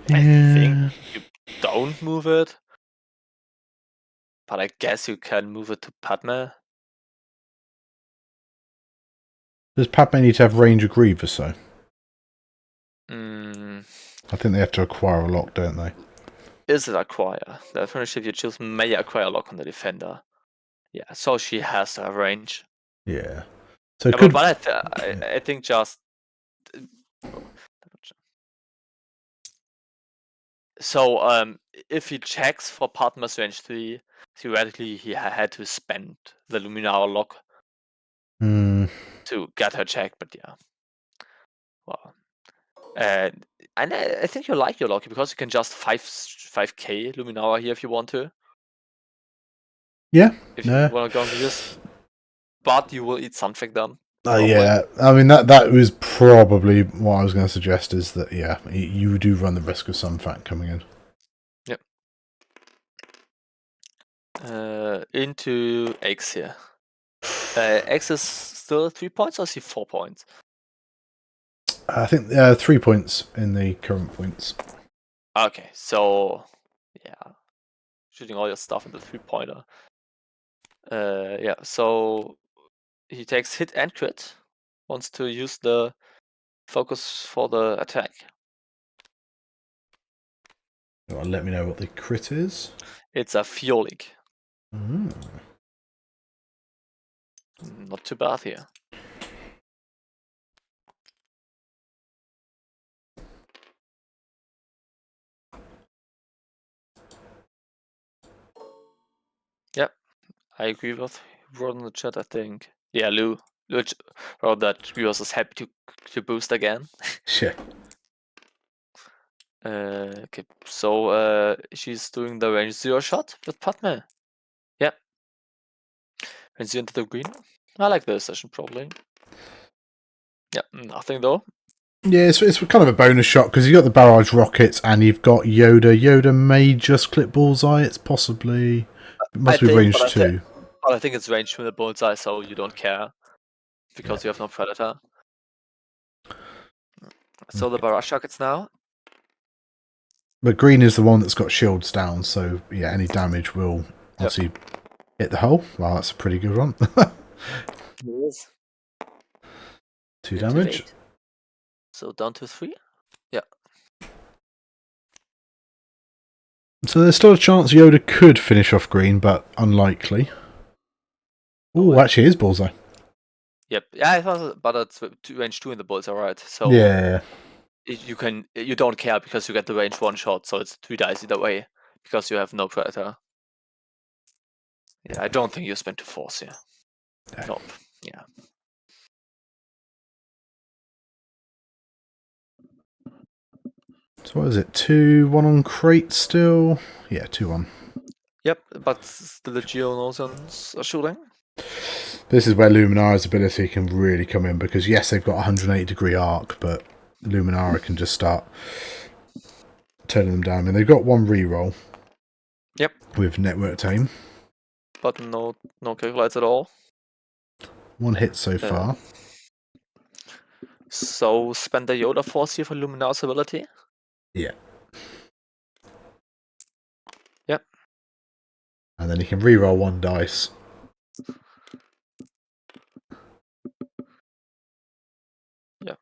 Yeah. I think you don't move it, but I guess you can move it to Padme. Does Padme need to have range of Grievous, though? Mm, I think they have to acquire a lock, don't they? is it acquire? The friendship you choose may acquire lock on the defender. Yeah, so she has to have range. Yeah. So Yeah, but I think just. So if he checks for Padme's range 3, theoretically he had to spend the Luminara lock to get her check, but yeah. Well. And I think you like your lock because you can just 5k Luminara here if you want to. Yeah. If you want to go into this. But you will eat something then. Yeah, I mean that was probably what I was going to suggest. Is that you do run the risk of some fact coming in. Yep. Into X here. X is still 3 points, or is he 4 points? I think 3 points in the current points. Okay, so yeah, shooting all your stuff in the 3-pointer. Yeah, so he takes hit and crit. Wants to use the focus for the attack. Let me know what the crit is. It's a Fiolic. Mm. Not too bad here. Yep, I agree with wrote in the chat. I think Lou wrote that he was happy to boost again. Sure. Okay, so she's doing the range 0 shot with Padme. Yep. Range 0 into the green. I like the session probably. Yep, nothing though. Yeah, it's kind of a bonus shot because you've got the barrage rockets and you've got Yoda. Yoda may just clip bullseye. It's possibly it must be range 2. But I think it's range from the bullseye, so you don't care because you have no predator. So the barrage rockets now. But green is the one that's got shields down, so yeah, any damage will obviously hit the hull. Well, that's a pretty good run. It is. 2 damage. So down to 3. Yeah. So there's still a chance Yoda could finish off green, but unlikely. Oh, actually, it is bullseye. Yep. Yeah, I thought, but it's range 2 in the bullseye, right? So yeah. You don't care because you get the range 1 shot, so it's 3 dice either way because you have no predator. Yeah, I don't think you spend 2 force here. Nope. Yeah. So what is it? 2-1 on crate still? Yeah, 2-1. Yep, but still the Geonosians are shooting. This is where Luminara's ability can really come in because yes, they've got a 180-degree arc, but Luminara can just start turning them down. And they've got 1 reroll. Yep. With network aim. But no calculates at all. 1 hit so far. So spend the Yoda force here for Luminara's ability. Yeah. Yep. And then he can reroll 1 dice. Yeah.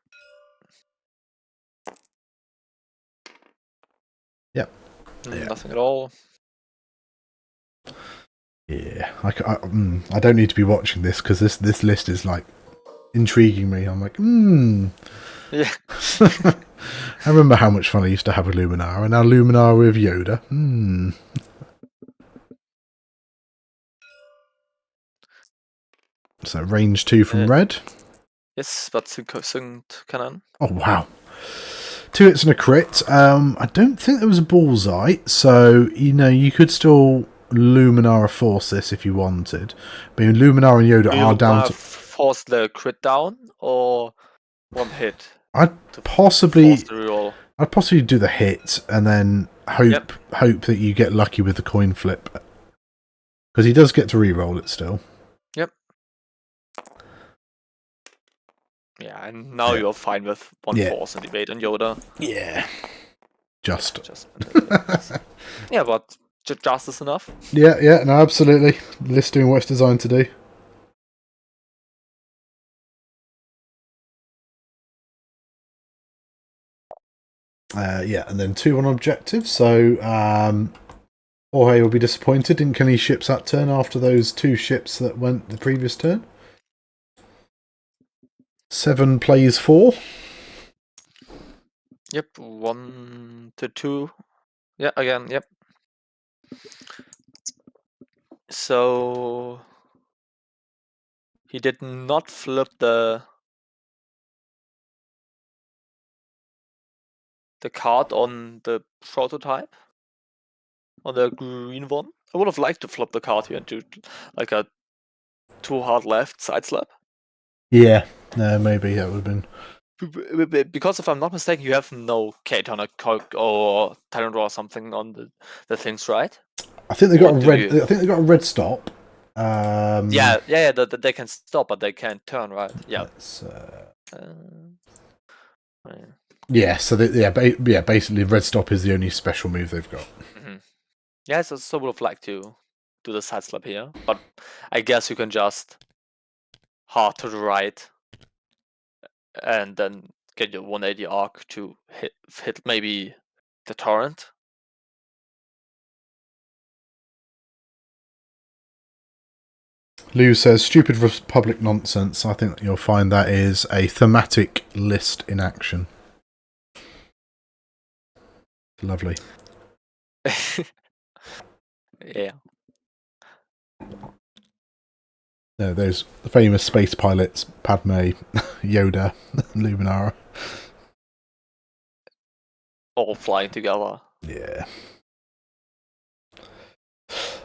Yep. Nothing at all. Yeah, I don't need to be watching this because this list is like intriguing me. I'm like, Yeah. I remember how much fun I used to have with Luminara, and now Luminara with Yoda. So range 2 from red. Yes, but synced cannon. Oh wow. 2 hits and a crit. I don't think there was a bullseye, so you could still Luminara force this if you wanted. But Luminara and Yoda are down to force the crit down or 1 hit. I'd possibly do the hit and then hope that you get lucky with the coin flip because he does get to re-roll it still. Yep. Yeah, and now you're fine with 1 force and evade on Yoda. Yeah. Just. Yeah, but just is enough. Yeah, no, absolutely. List doing what it's designed to do. And then 2-1 objective. So Jorge will be disappointed. Didn't kill any ships that turn after those 2 ships that went the previous turn. 7 plays 4. Yep, 1 to 2. Yeah, again, yep. So he did not flip the card on the prototype, on the green one. I would have liked to flip the card here and do like a 2 hard left side slap. Yeah. No, maybe that would have been. Because if I'm not mistaken, you have no K-Ton or Tyrant or something on the things, right? I think they Or got a do red. you? I think they got a red stop. Yeah. They can stop, but they can't turn, right? Yeah. Let's, Yeah. yeah. So basically, red stop is the only special move they've got. Yeah, so would have liked to do the side slap here, but I guess you can just hard to the right and then get your 180 arc to hit maybe the torrent. Lou says, stupid Republic nonsense. I think you'll find that is a thematic list in action. Lovely. Yeah. No, those famous space pilots, Padme, Yoda, Luminara. All flying together. Yeah.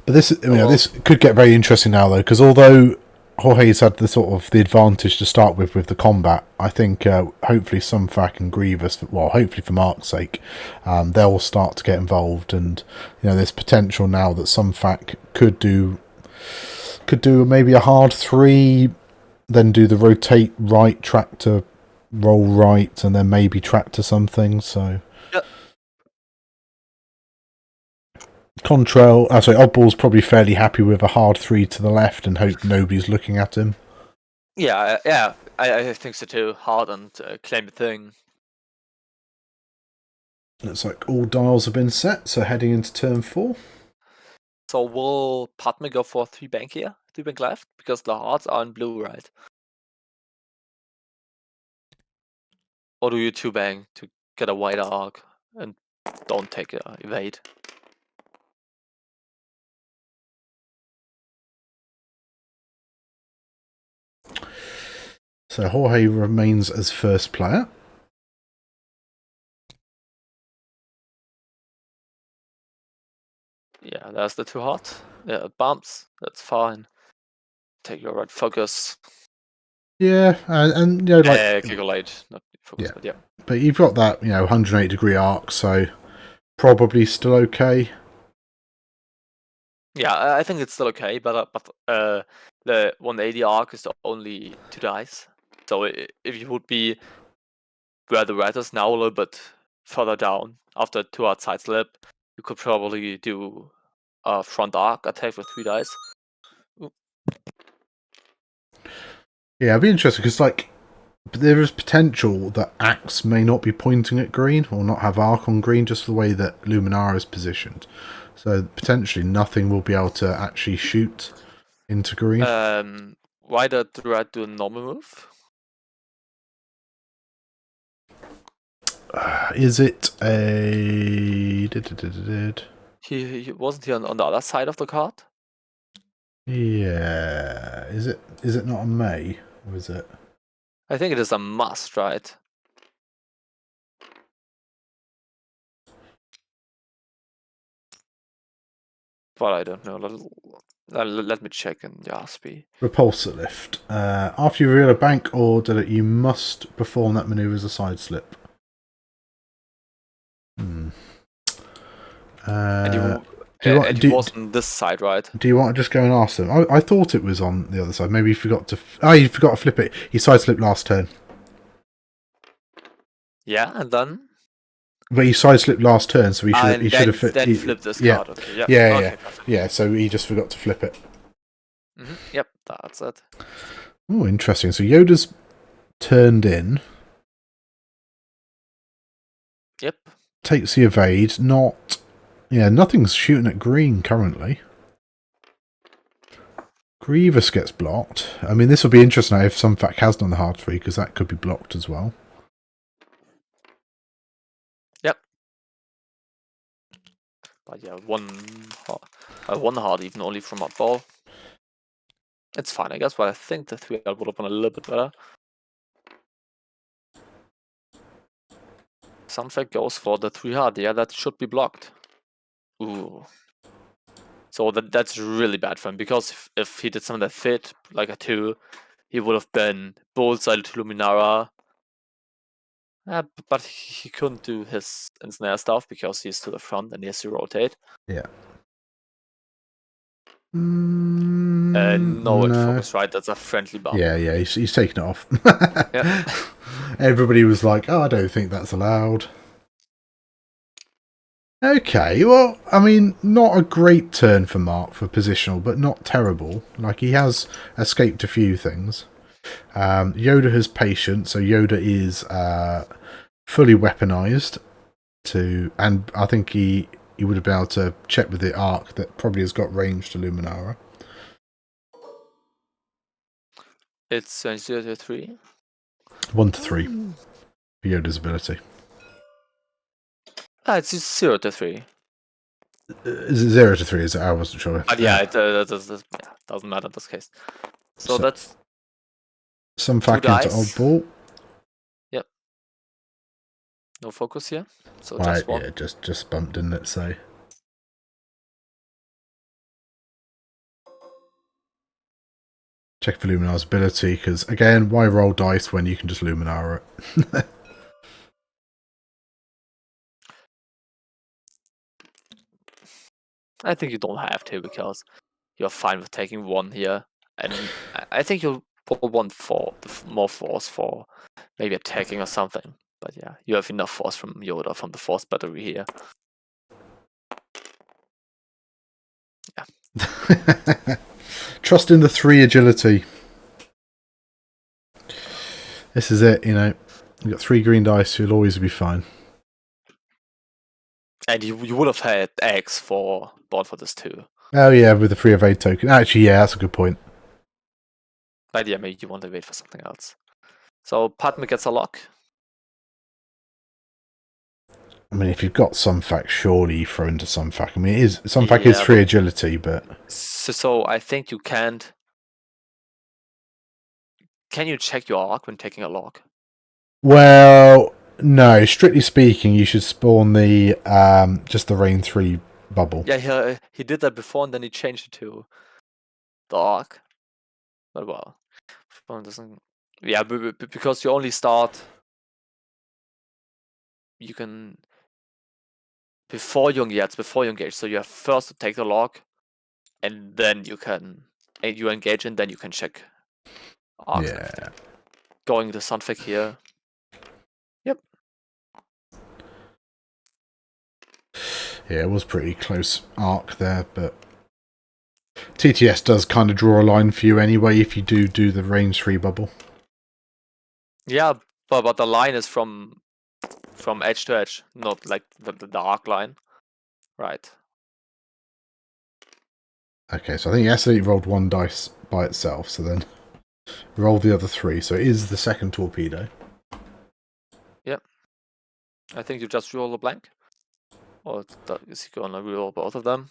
But this could get very interesting now, though, because although Jorge's had the advantage to start with the combat, I think hopefully Sunfac and Grievous, well, hopefully for Mark's sake, they'll start to get involved, and there's potential now that Sunfac could do maybe a hard 3, then do the rotate right, track to roll right, and then maybe track to something. So. Yep. Contrail, Oddball's probably fairly happy with a hard 3 to the left and hope nobody's looking at him. Yeah, I think so too. Hard and claim the thing. Looks like all dials have been set, so heading into turn 4. So will Padme go for 3 bank here? 3 bank left? Because the hearts are in blue, right? Or do you 2 bank to get a wider arc and don't take a evade? So Jorge remains as first player. Yeah, there's the 2 hearts. Yeah, it bumps. That's fine. Take your red focus. Yeah, and Calculate, not focus, yeah. but yeah. But you've got that 180-degree arc, so probably still okay. Yeah, I think it's still okay, but the 180 arc is the only 2 dice. So if you would be where the red is now, a little bit further down after 2 hard side slip, you could probably do a front arc attack with 3 dice. Ooh. Yeah, it'd be interesting because there is potential that Axe may not be pointing at green or not have arc on green, just the way that Luminara is positioned. So potentially nothing will be able to actually shoot into green. Why did the red do a normal move? Is it a... He wasn't he on the other side of the card? Yeah. Is it not a May? Or is it? I think it is a must, right? But I don't know. Let me check in Yaspi. Repulsor lift. After you reveal a bank order, you must perform that maneuver as a side slip. And he was on this side, right? Do you want to just go and ask them? I thought it was on the other side. Maybe you forgot to... you forgot to flip it. He side slipped last turn. Yeah, and then? But he side slipped last turn, so he should have flipped this card. Okay, yeah. So he just forgot to flip it. Yep, that's it. Oh, interesting. So Yoda's turned in. Yep. Takes the evade. Nothing's shooting at green currently. Grievous gets blocked. I mean, this will be interesting if Sunfac has done the hard 3, because that could be blocked as well. Yep. But yeah, one hard even only from a ball. It's fine, I guess, but I think the 3 would have been a little bit better. Sunfac goes for the 3 hard. Yeah, that should be blocked. Ooh. So that's really bad for him, because if he did something that fit, like a 2, he would have been bullseye to Luminara. But he couldn't do his ensnare stuff because he's to the front and he has to rotate. Yeah. No, no. focus, right? That's a friendly bump. Yeah, he's taken it off. Yeah. Everybody was like, "Oh, I don't think that's allowed." Okay, well, I mean, not a great turn for Mark for positional, but not terrible. Like, he has escaped a few things. Yoda has patience, so Yoda is fully weaponized and I think he would have been able to check with the arc that probably has got range to Luminara. It's 0 to 3. 1 to 3 for Yoda's ability. It's 0 to 3. Is it 0 to 3? Is it? I wasn't sure. But yeah, it doesn't matter in this case. So that's some 2 fact into dice. oddball. Yep. No focus here. So Right, just 1. yeah, just bumped, didn't it? So check for Luminara's ability, because again, why roll dice when you can just Luminara it? I think you don't have to because you're fine with taking 1 here. And I think you'll pull 1 for more force for maybe attacking or something. But yeah, you have enough force from Yoda from the force battery here. Yeah. Trust in the 3 agility. This is it, you know. You've got 3 green dice, you'll always be fine. And you would have had X for board for this too. Oh yeah, with the free evade token. Actually, yeah, that's a good point. But yeah, maybe you want to wait for something else. So Padme gets a lock. I mean, if you've got some fact, surely you throw into some fact. I mean, it is some fact is 3 agility, but so I think you can't. Can you check your arc when taking a lock? well, no. Strictly speaking, you should spawn the just the rain 3 bubble. Yeah, he did that before, and then he changed it to the arc. But well, doesn't. Yeah, because you only start. You can before you engage. So you have first to take the lock, and then you engage, and then you can check arcs. Yeah. And everything. Going to Sunfic here. Yep. Yeah, it was pretty close arc there, but TTS does kind of draw a line for you anyway if you do the range 3 bubble. Yeah, but the line is from edge to edge, not like the arc line. Right. Okay, so I think yesterday you rolled 1 dice by itself, so then roll the other 3. So it is the second torpedo. Yep. I think you just roll a blank. Or is he going to reroll both of them?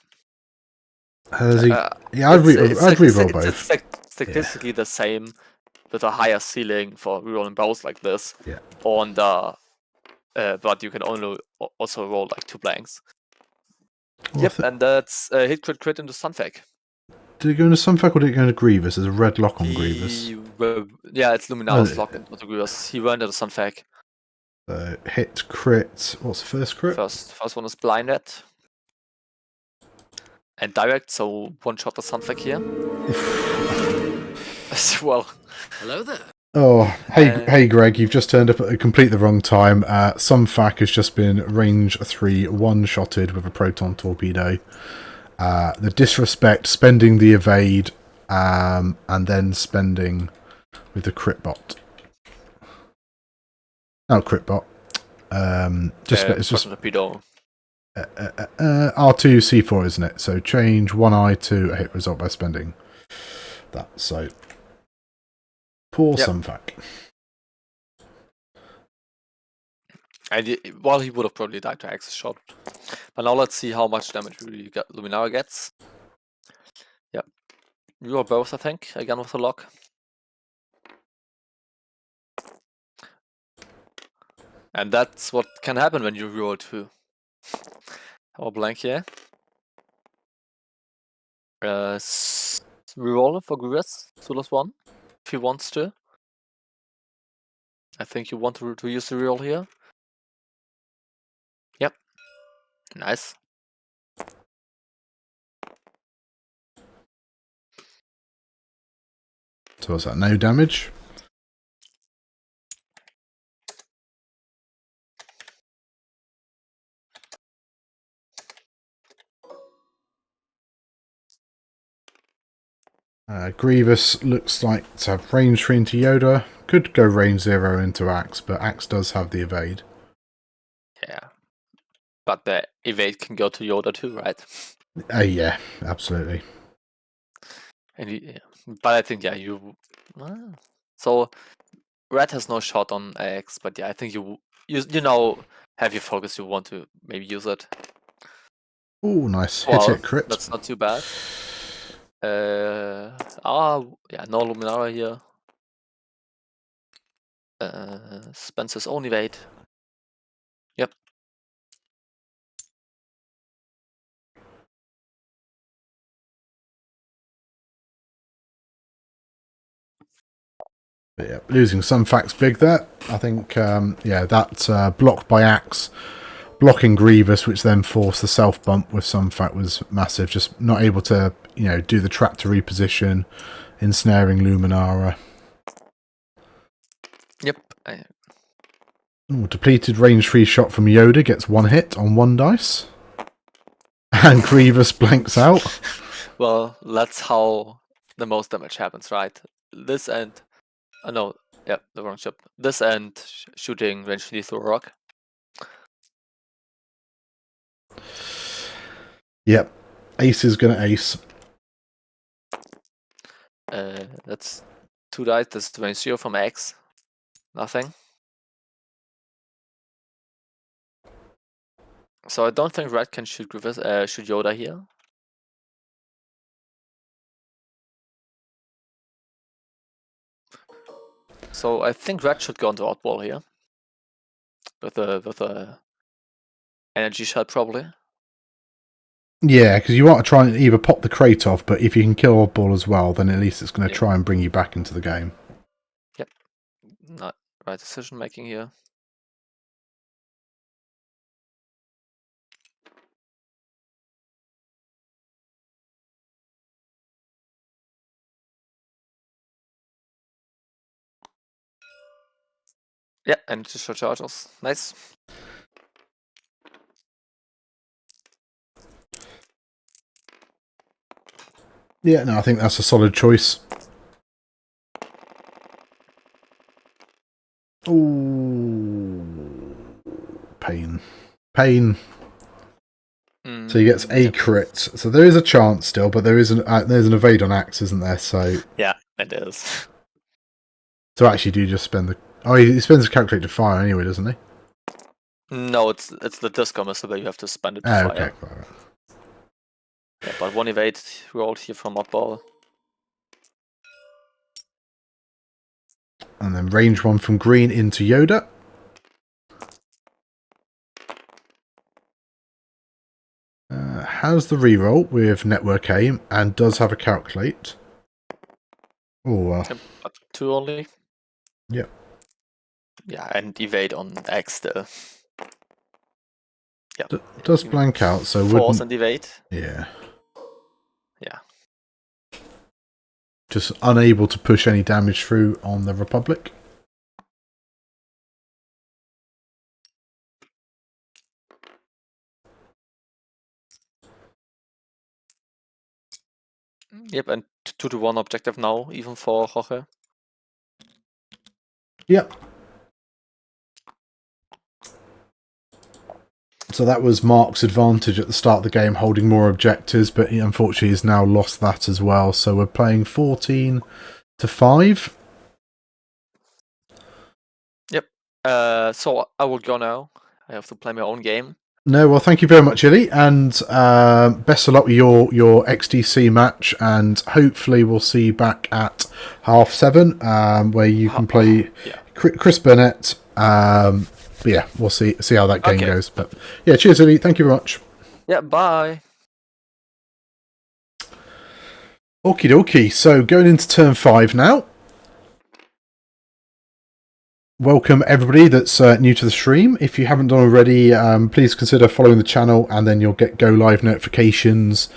Yeah, I'd reroll both. It's statistically the same with a higher ceiling for rerolling both like this. Yeah. On the, but you can only also roll like 2 blanks. Well, yep, and that's hit crit into Sunfag. Did it go into Sunfag or did it go into Grievous? There's a red lock on Grievous. Yeah, it's Luminara's lock into Grievous. He went into Sunfag. So hit crit. What's the first crit? First one is blinded. And direct, so 1 shot the Sunfag here. Well. Hello there. Oh, hey Greg, you've just turned up at complete the wrong time. Sunfag has just been range 3 one-shotted with a proton torpedo. The disrespect, spending the evade, and then spending with the crit bot. No, crit bot. It's just torpedo. R2 C4, isn't it? So change 1 eye to a hit result by spending that. So poor Sunfag. And he would have probably died to Axis shot. But now let's see how much damage Luminara gets. Yep. You are both, I think, again with the lock. And that's what can happen when you reroll 2. Or blank here. Reroll for Grievous, 2+1. he wants to. I think you want to use the reroll here. Yep. Nice. So what's that? No damage? Grievous looks like to have range 3 into Yoda. Could go range 0 into Axe, but Axe does have the evade. Yeah. But the evade can go to Yoda too, right? Yeah, absolutely. And but I think, yeah, you... So, Red has no shot on X, but yeah, I think you have your focus, you want to maybe use it. Oh, nice. Well, Hit it, crit. that's not too bad. Yeah, no Luminara here. Spencer's own evade. Yep. But yeah, losing some facts big there. I think, yeah, that block by Axe, blocking Grievous, which then forced the self bump with some fact was massive. Just not able to, do the trap to reposition, ensnaring Luminara. Yep. Ooh, depleted range 3 shot from Yoda gets 1 hit on 1 dice. And Grievous blanks out. Well, that's how the most damage happens, right? This and... no, yeah, the wrong ship. This and shooting range 3 through a rock. Yep. Ace is going to ace. That's 2 dice. That's range 0 from X. Nothing. So I don't think Red can shoot Grievous, shoot Yoda here. So I think Red should go into Oddball here. With a energy shot probably. Yeah, because you want to try and either pop the crate off, but if you can kill Oddball as well, then at least it's going to try and bring you back into the game. Yep. Not right decision making here. Yeah, energy shot charges. Nice. Yeah, no, I think that's a solid choice. Ooh, pain. So he gets a crit. So there is a chance still, but there's an evade on Axe, isn't there? So yeah, it is. So actually, do you just spend the? Oh, he spends his calculator to fire anyway, doesn't he? No, it's the disco missile where you have to spend it to fire. Okay, right. Yeah, but 1 evade rolled here from Oddball. And then range 1 from green into Yoda. Has the reroll with network aim and does have a calculate. Oh well. Yep, but 2 only. Yep. Yeah, and evade on X still. Yeah. Does blank out, so force wouldn't... and evade. Yeah. Yeah. Just unable to push any damage through on the Republic. Yep, and 2-1 objective now, even for Jorge. Yep. So that was Mark's advantage at the start of the game, holding more objectives, but he unfortunately has now lost that as well. So we're playing 14-5. Yep. So I will go now. I have to play my own game. No, well, thank you very much, Illy, and best of luck with your XDC match, and hopefully we'll see you back at 7:30, where you can play Chris Burnett. But yeah, we'll see how that game goes. But yeah, cheers, Illy. Thank you very much. Yeah, bye. Okie dokie. So going into turn 5 now. welcome everybody that's new to the stream. If you haven't done already, please consider following the channel, and then you'll get go live notifications.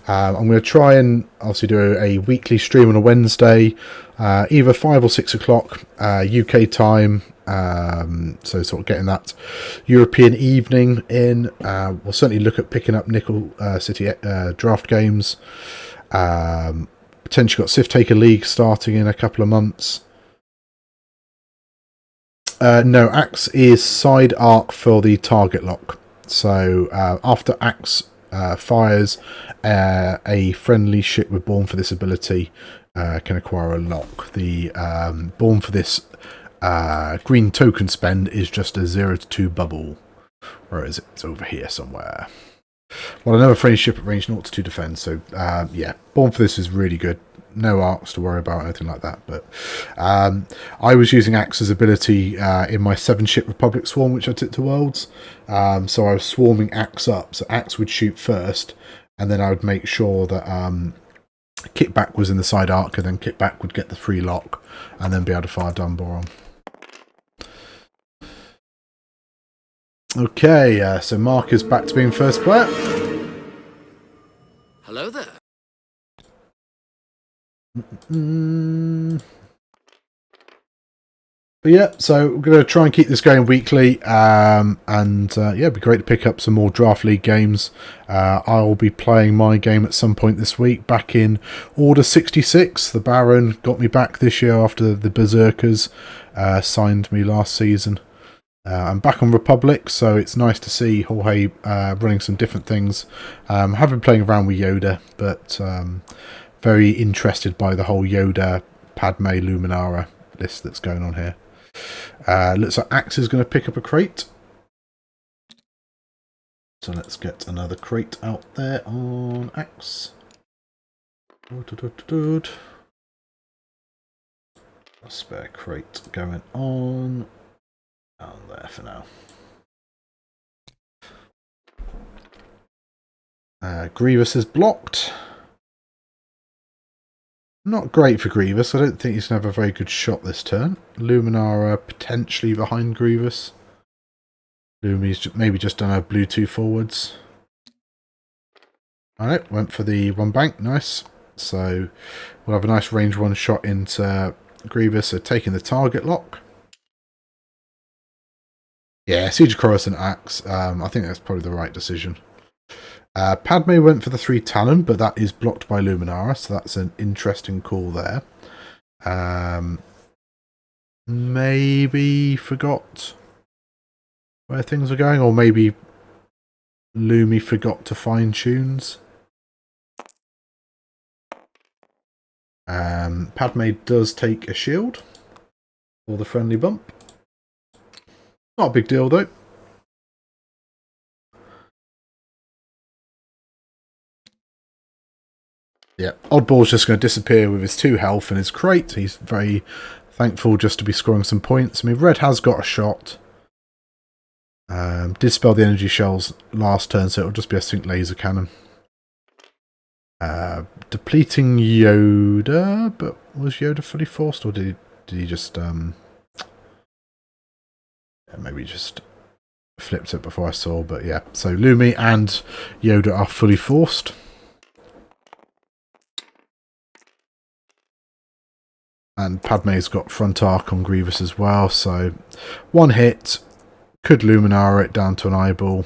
I'm going to try and obviously do a weekly stream on a Wednesday, either 5 or 6 o'clock UK time. So sort of getting that European evening in. We'll certainly look at picking up Nickel City draft games. Potentially got Civ Taker League starting in a couple of months. No, Axe is side arc for the target lock. So after Axe fires, a friendly ship with Born for this ability can acquire a lock. The Born for this green token spend is just a 0 to 2 bubble. Where is it? It's over here somewhere. Well, another friendly ship at range 0 to 2 defense. So yeah, Born for this is really good. No arcs to worry about, anything like that. But I was using Axe's ability in my 7-ship Republic swarm, which I took to Worlds. So I was swarming Axe up. So Axe would shoot first, and then I would make sure that Kickback was in the side arc, and then Kickback would get the free lock, and then be able to fire Dunbar on. Okay, so Mark is back to being first player. Hello there. But yeah, so we're going to try and keep this going weekly, and yeah, it'd be great to pick up some more Draft League games. I'll be playing my game at some point this week, back in Order 66. The Baron got me back this year after the Berserkers signed me last season. I'm back on Republic, so it's nice to see Jorge running some different things. Have been playing around with Yoda, but very interested by the whole Yoda, Padme, Luminara list that's going on here. Looks like Axe is going to pick up a crate. So let's get another crate out there on Axe. A spare crate going on. Down there for now. Grievous is blocked. Not great for Grievous. I don't think he's going to have a very good shot this turn. Luminara potentially behind Grievous. Lumi's maybe just done a blue 2 forwards. Alright, went for the 1 bank. Nice. So we'll have a nice range 1 shot into Grievous. So taking the target lock. Yeah, Siege of Coruscant Axe. I think that's probably the right decision. Padme went for the 3 Talon, but that is blocked by Luminara, so that's an interesting call there. Maybe forgot where things were going, or maybe Lumi forgot to fine tunes. Padme does take a shield for the friendly bump. Not a big deal though. Yeah, Oddball's just going to disappear with his 2 health and his crate. He's very thankful just to be scoring some points. I mean, Red has got a shot. Did spell the energy shells last turn, so it'll just be a sync laser cannon. Depleting Yoda, but was Yoda fully forced, or did he just maybe just flipped it before I saw? But yeah, so Lumi and Yoda are fully forced. And Padme's got front arc on Grievous as well, so 1 hit. Could Luminara it down to an eyeball.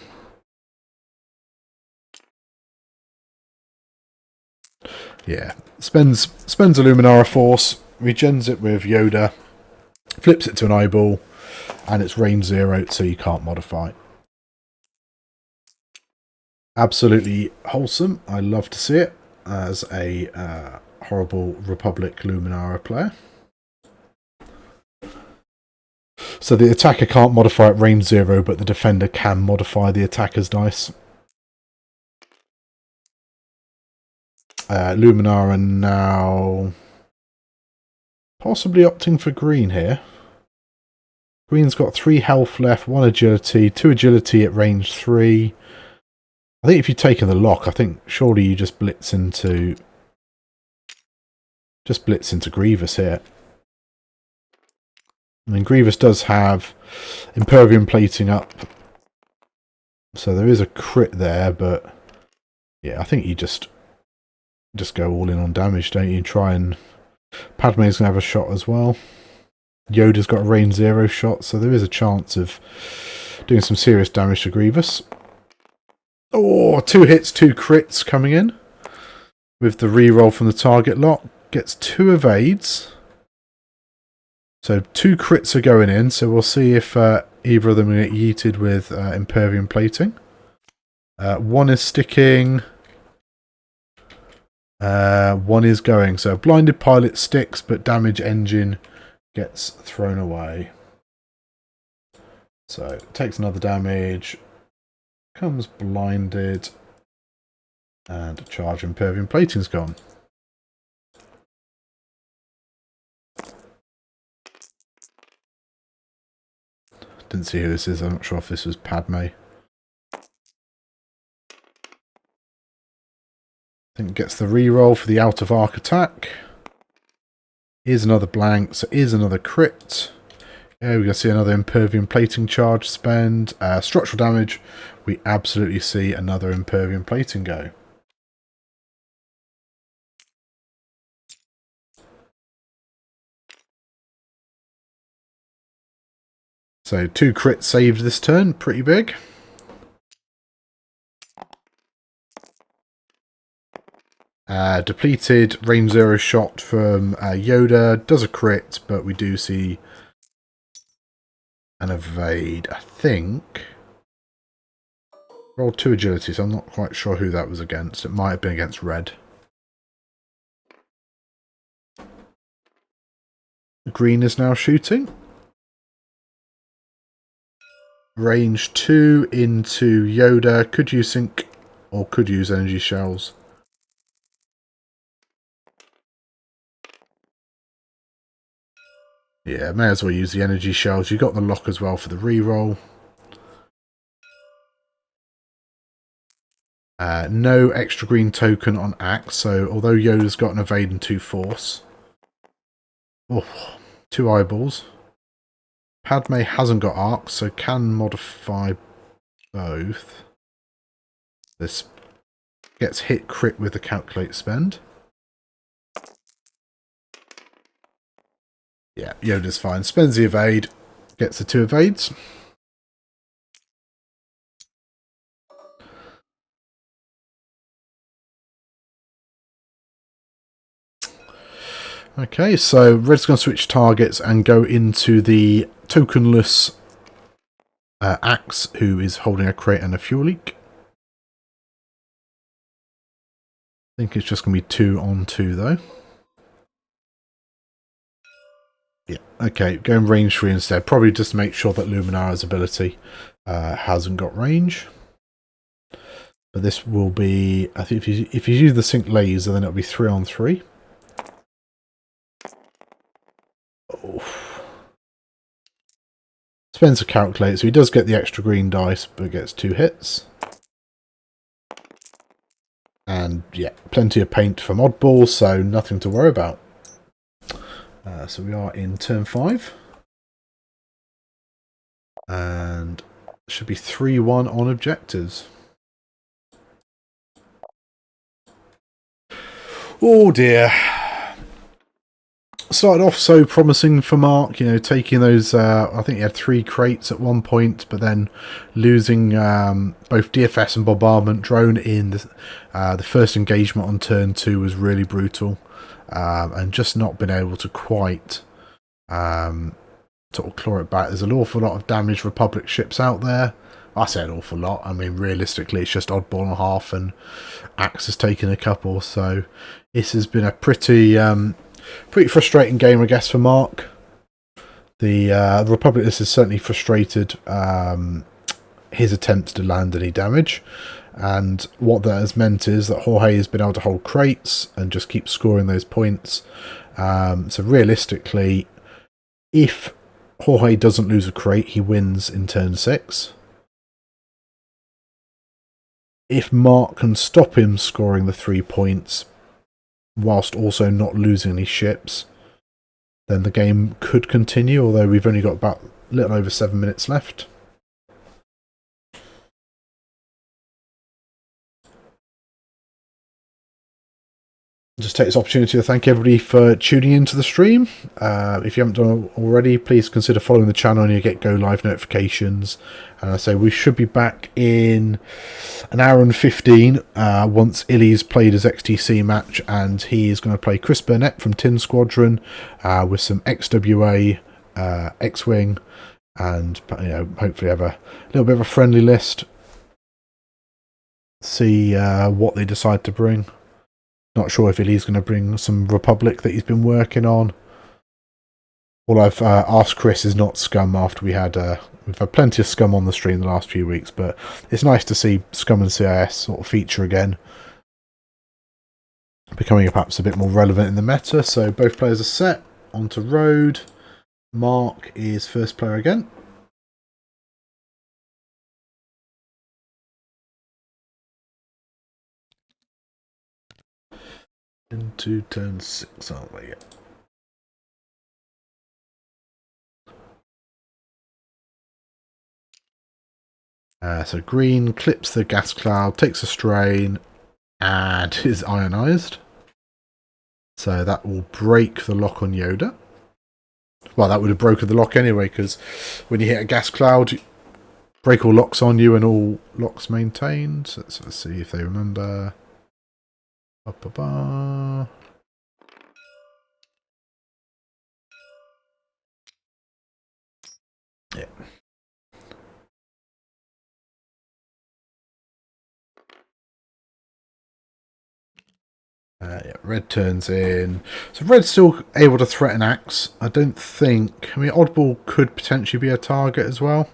Yeah, spends a Luminara force, regens it with Yoda, flips it to an eyeball, and it's range 0, so you can't modify. Absolutely wholesome. I love to see it as a horrible Republic Luminara player. So the attacker can't modify at range 0, but the defender can modify the attacker's dice. Luminara now possibly opting for green here. Green's got 3 health left, 1 agility, 2 agility at range 3. I think if you've taken the lock, I think surely you just blitz into Grievous here. I mean, Grievous does have Impervium plating up, so there is a crit there, but yeah, I think you just go all in on damage, don't you? Try and... Padme's going to have a shot as well. Yoda's got a range 0 shot, so there is a chance of doing some serious damage to Grievous. Oh, 2 hits, 2 crits coming in. With the reroll from the target lock. Gets 2 evades. So 2 crits are going in, so we'll see if either of them get yeeted with Impervium plating. 1 is sticking. 1 is going. So Blinded Pilot sticks, but Damage Engine gets thrown away. So takes another damage. Comes blinded. And Charge Impervium plating's gone. Didn't see who this is. I'm not sure if this was Padme. I think gets the reroll for the out of arc attack. Here's another blank, so here's another crit. Yeah, we're going to see another Impervium plating charge spend. Structural damage, we absolutely see another Impervium plating go. So 2 crits saved this turn, pretty big. Depleted, range 0 shot from Yoda, does a crit, but we do see an evade, I think. Rolled 2 agility, so I'm not quite sure who that was against. It might have been against red. Green is now shooting. Range 2 into Yoda. Could use sync or could use energy shells. Yeah, may as well use the energy shells. You got the lock as well for the reroll. No extra green token on Axe, so although Yoda's got an evade and 2 force. Oh, 2 eyeballs. Padme hasn't got arc, so can modify both. This gets hit crit with the calculate spend. Yeah, Yoda's fine. Spends the evade, gets the 2 evades. Okay, so Red's going to switch targets and go into the tokenless Axe, who is holding a crate and a fuel leak. I think it's just going to be 2 on 2 though. Yeah, okay, going range 3 instead. Probably just to make sure that Luminara's ability hasn't got range. But this will be, I think if you use the sync laser, then it'll be 3 on 3. Oh. Spends a calculator, so he does get the extra green dice, but gets 2 hits. And yeah, plenty of paint from oddballs, so nothing to worry about. So we are in turn 5. And should be 3-1 on objectives. Oh dear. Started off so promising for Mark, you know, taking those, I think he had 3 crates at one point, but then losing both DFS and bombardment drone in the first engagement on turn 2 was really brutal, and just not been able to quite sort of claw it back. There's an awful lot of damaged Republic ships out there. I say an awful lot. I mean, realistically, it's just oddball and a half, and Axe has taken a couple, so this has been a pretty frustrating game, I guess, for Mark. The Republic, this has certainly frustrated his attempts to land any damage, and what that has meant is that Jorge has been able to hold crates and just keep scoring those points. So realistically, if Jorge doesn't lose a crate, he wins in turn 6. If Mark can stop him scoring the 3 points whilst also not losing any ships, then the game could continue, although we've only got about a little over 7 minutes left. Just take this opportunity to thank everybody for tuning into the stream. If you haven't done already, please consider following the channel and you get go live notifications. And I say we should be back in an hour and 15 once Illy's played his XTC match, and he is going to play Chris Burnett from Tin Squadron with some XWA, X-Wing, and hopefully have a little bit of a friendly list. See what they decide to bring. Not sure if Illy's going to bring some Republic that he's been working on. All I've asked Chris is not Scum after we've had plenty of Scum on the stream the last few weeks, but it's nice to see Scum and CIS sort of feature again, becoming perhaps a bit more relevant in the meta. So both players are set. Onto road. Mark is first player again. Into turn 6, aren't we? So green clips the gas cloud, takes a strain, and is ionized. So that will break the lock on Yoda. Well, that would have broken the lock anyway, because when you hit a gas cloud, break all locks on you and all locks maintained. So let's see if they remember. Yeah. Yeah, red turns in. So red's still able to threaten axe. I don't think... I mean, oddball could potentially be a target as well.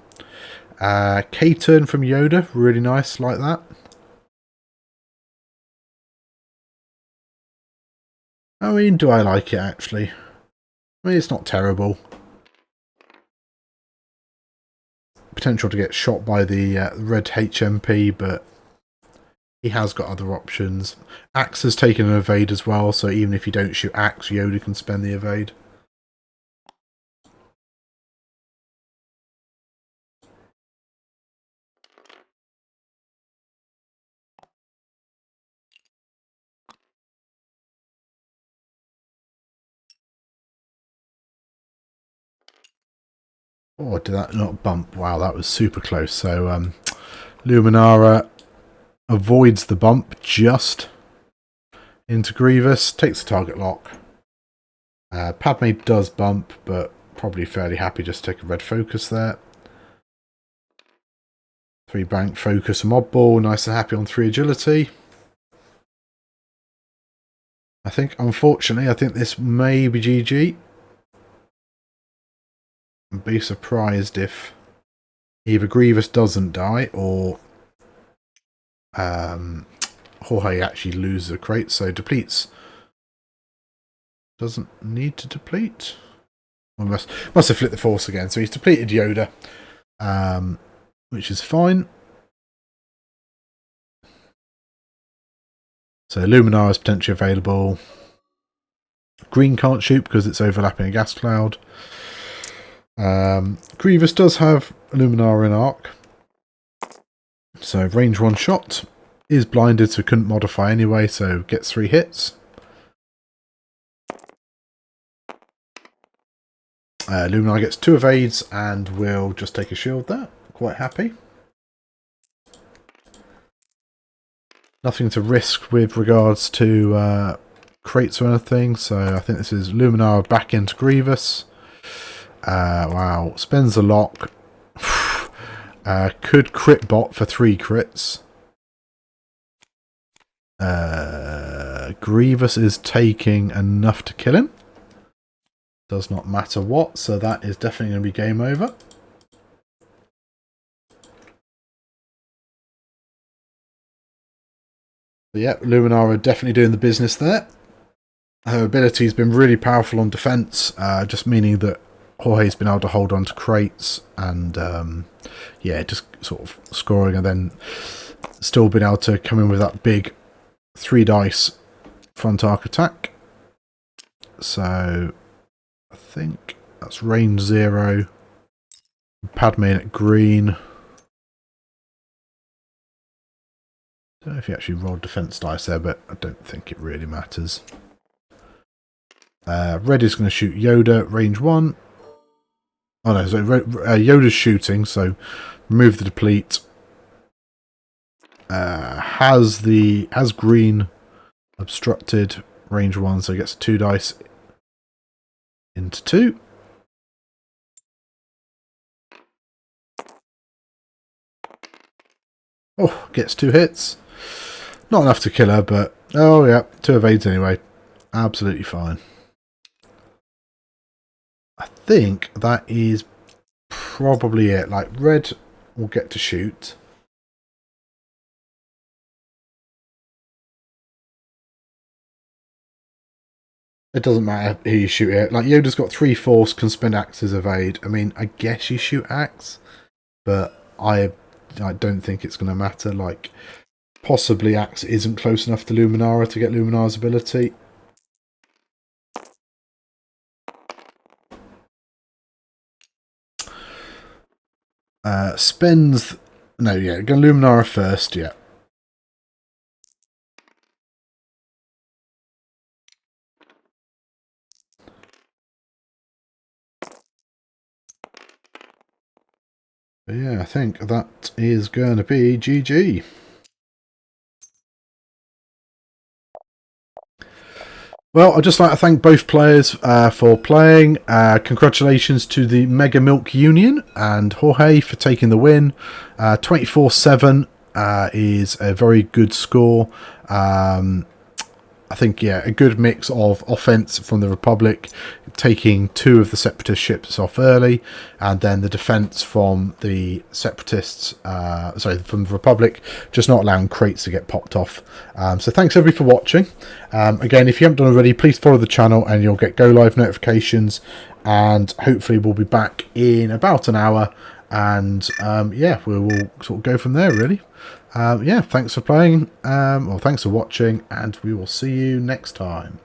K-turn from Yoda. Really nice, like that. I mean, do I like it, actually? I mean, it's not terrible. Potential to get shot by the red HMP, but he has got other options. Axe has taken an evade as well, so even if you don't shoot Axe, Yoda can spend the evade. Oh, did that not bump? Wow, that was super close. So Luminara avoids the bump just into Grievous, takes the target lock. Padme does bump, but probably fairly happy just to take a red focus there. 3 bank focus and mob ball, nice and happy on 3 agility. I think, unfortunately, I think this may be GG. I'd be surprised if either Grievous doesn't die or Jorge actually loses a crate, so depletes. Doesn't need to deplete. Well, must have flipped the force again, so he's depleted Yoda, which is fine. So Luminar is potentially available. Green can't shoot because it's overlapping a gas cloud. Grievous does have Luminar in arc, so range 1 shot. Is blinded, so couldn't modify anyway, so gets 3 hits. Luminar gets 2 evades and will just take a shield there. Quite happy. Nothing to risk with regards to crates or anything, so I think this is Luminar back into Grievous. Wow, spends the lock. Could crit bot for 3 crits. Grievous is taking enough to kill him. Does not matter what, so that is definitely going to be game over. But yeah, Luminara definitely doing the business there. Her ability has been really powerful on defense, just meaning that Jorge's been able to hold on to crates and yeah, just sort of scoring, and then still been able to come in with that big 3 dice front arc attack. So I think that's range 0. Padme in at green. Don't know if he actually rolled defense dice there, but I don't think it really matters. Red is going to shoot Yoda, range 1. Oh no, so Yoda's shooting, so remove the deplete. Has green obstructed, range 1, so he gets 2 dice into 2. Oh, gets 2 hits. Not enough to kill her, but oh yeah, 2 evades anyway. Absolutely fine. I think that is probably it. Like, red will get to shoot. It doesn't matter who you shoot at. Like, Yoda's got 3 force, can spend axe as evade. I mean, I guess you shoot axe, but I don't think it's going to matter. Like, possibly axe isn't close enough to Luminara to get Luminara's ability. Spends... No, yeah, going Luminara first, yeah. But yeah, I think that is going to be GG. Well, I'd just like to thank both players for playing. Congratulations to the Mega Milk Union and Jorge for taking the win. 24-7 is a very good score. I think, yeah, a good mix of offense from the Republic, taking 2 of the Separatist ships off early, and then the defense from the Separatists, from the Republic, just not allowing crates to get popped off. So thanks everybody for watching. Again, if you haven't done already, please follow the channel and you'll get go live notifications, and hopefully we'll be back in about an hour, and yeah, we will sort of go from there, really. Yeah, thanks for playing, or thanks for watching, and we will see you next time.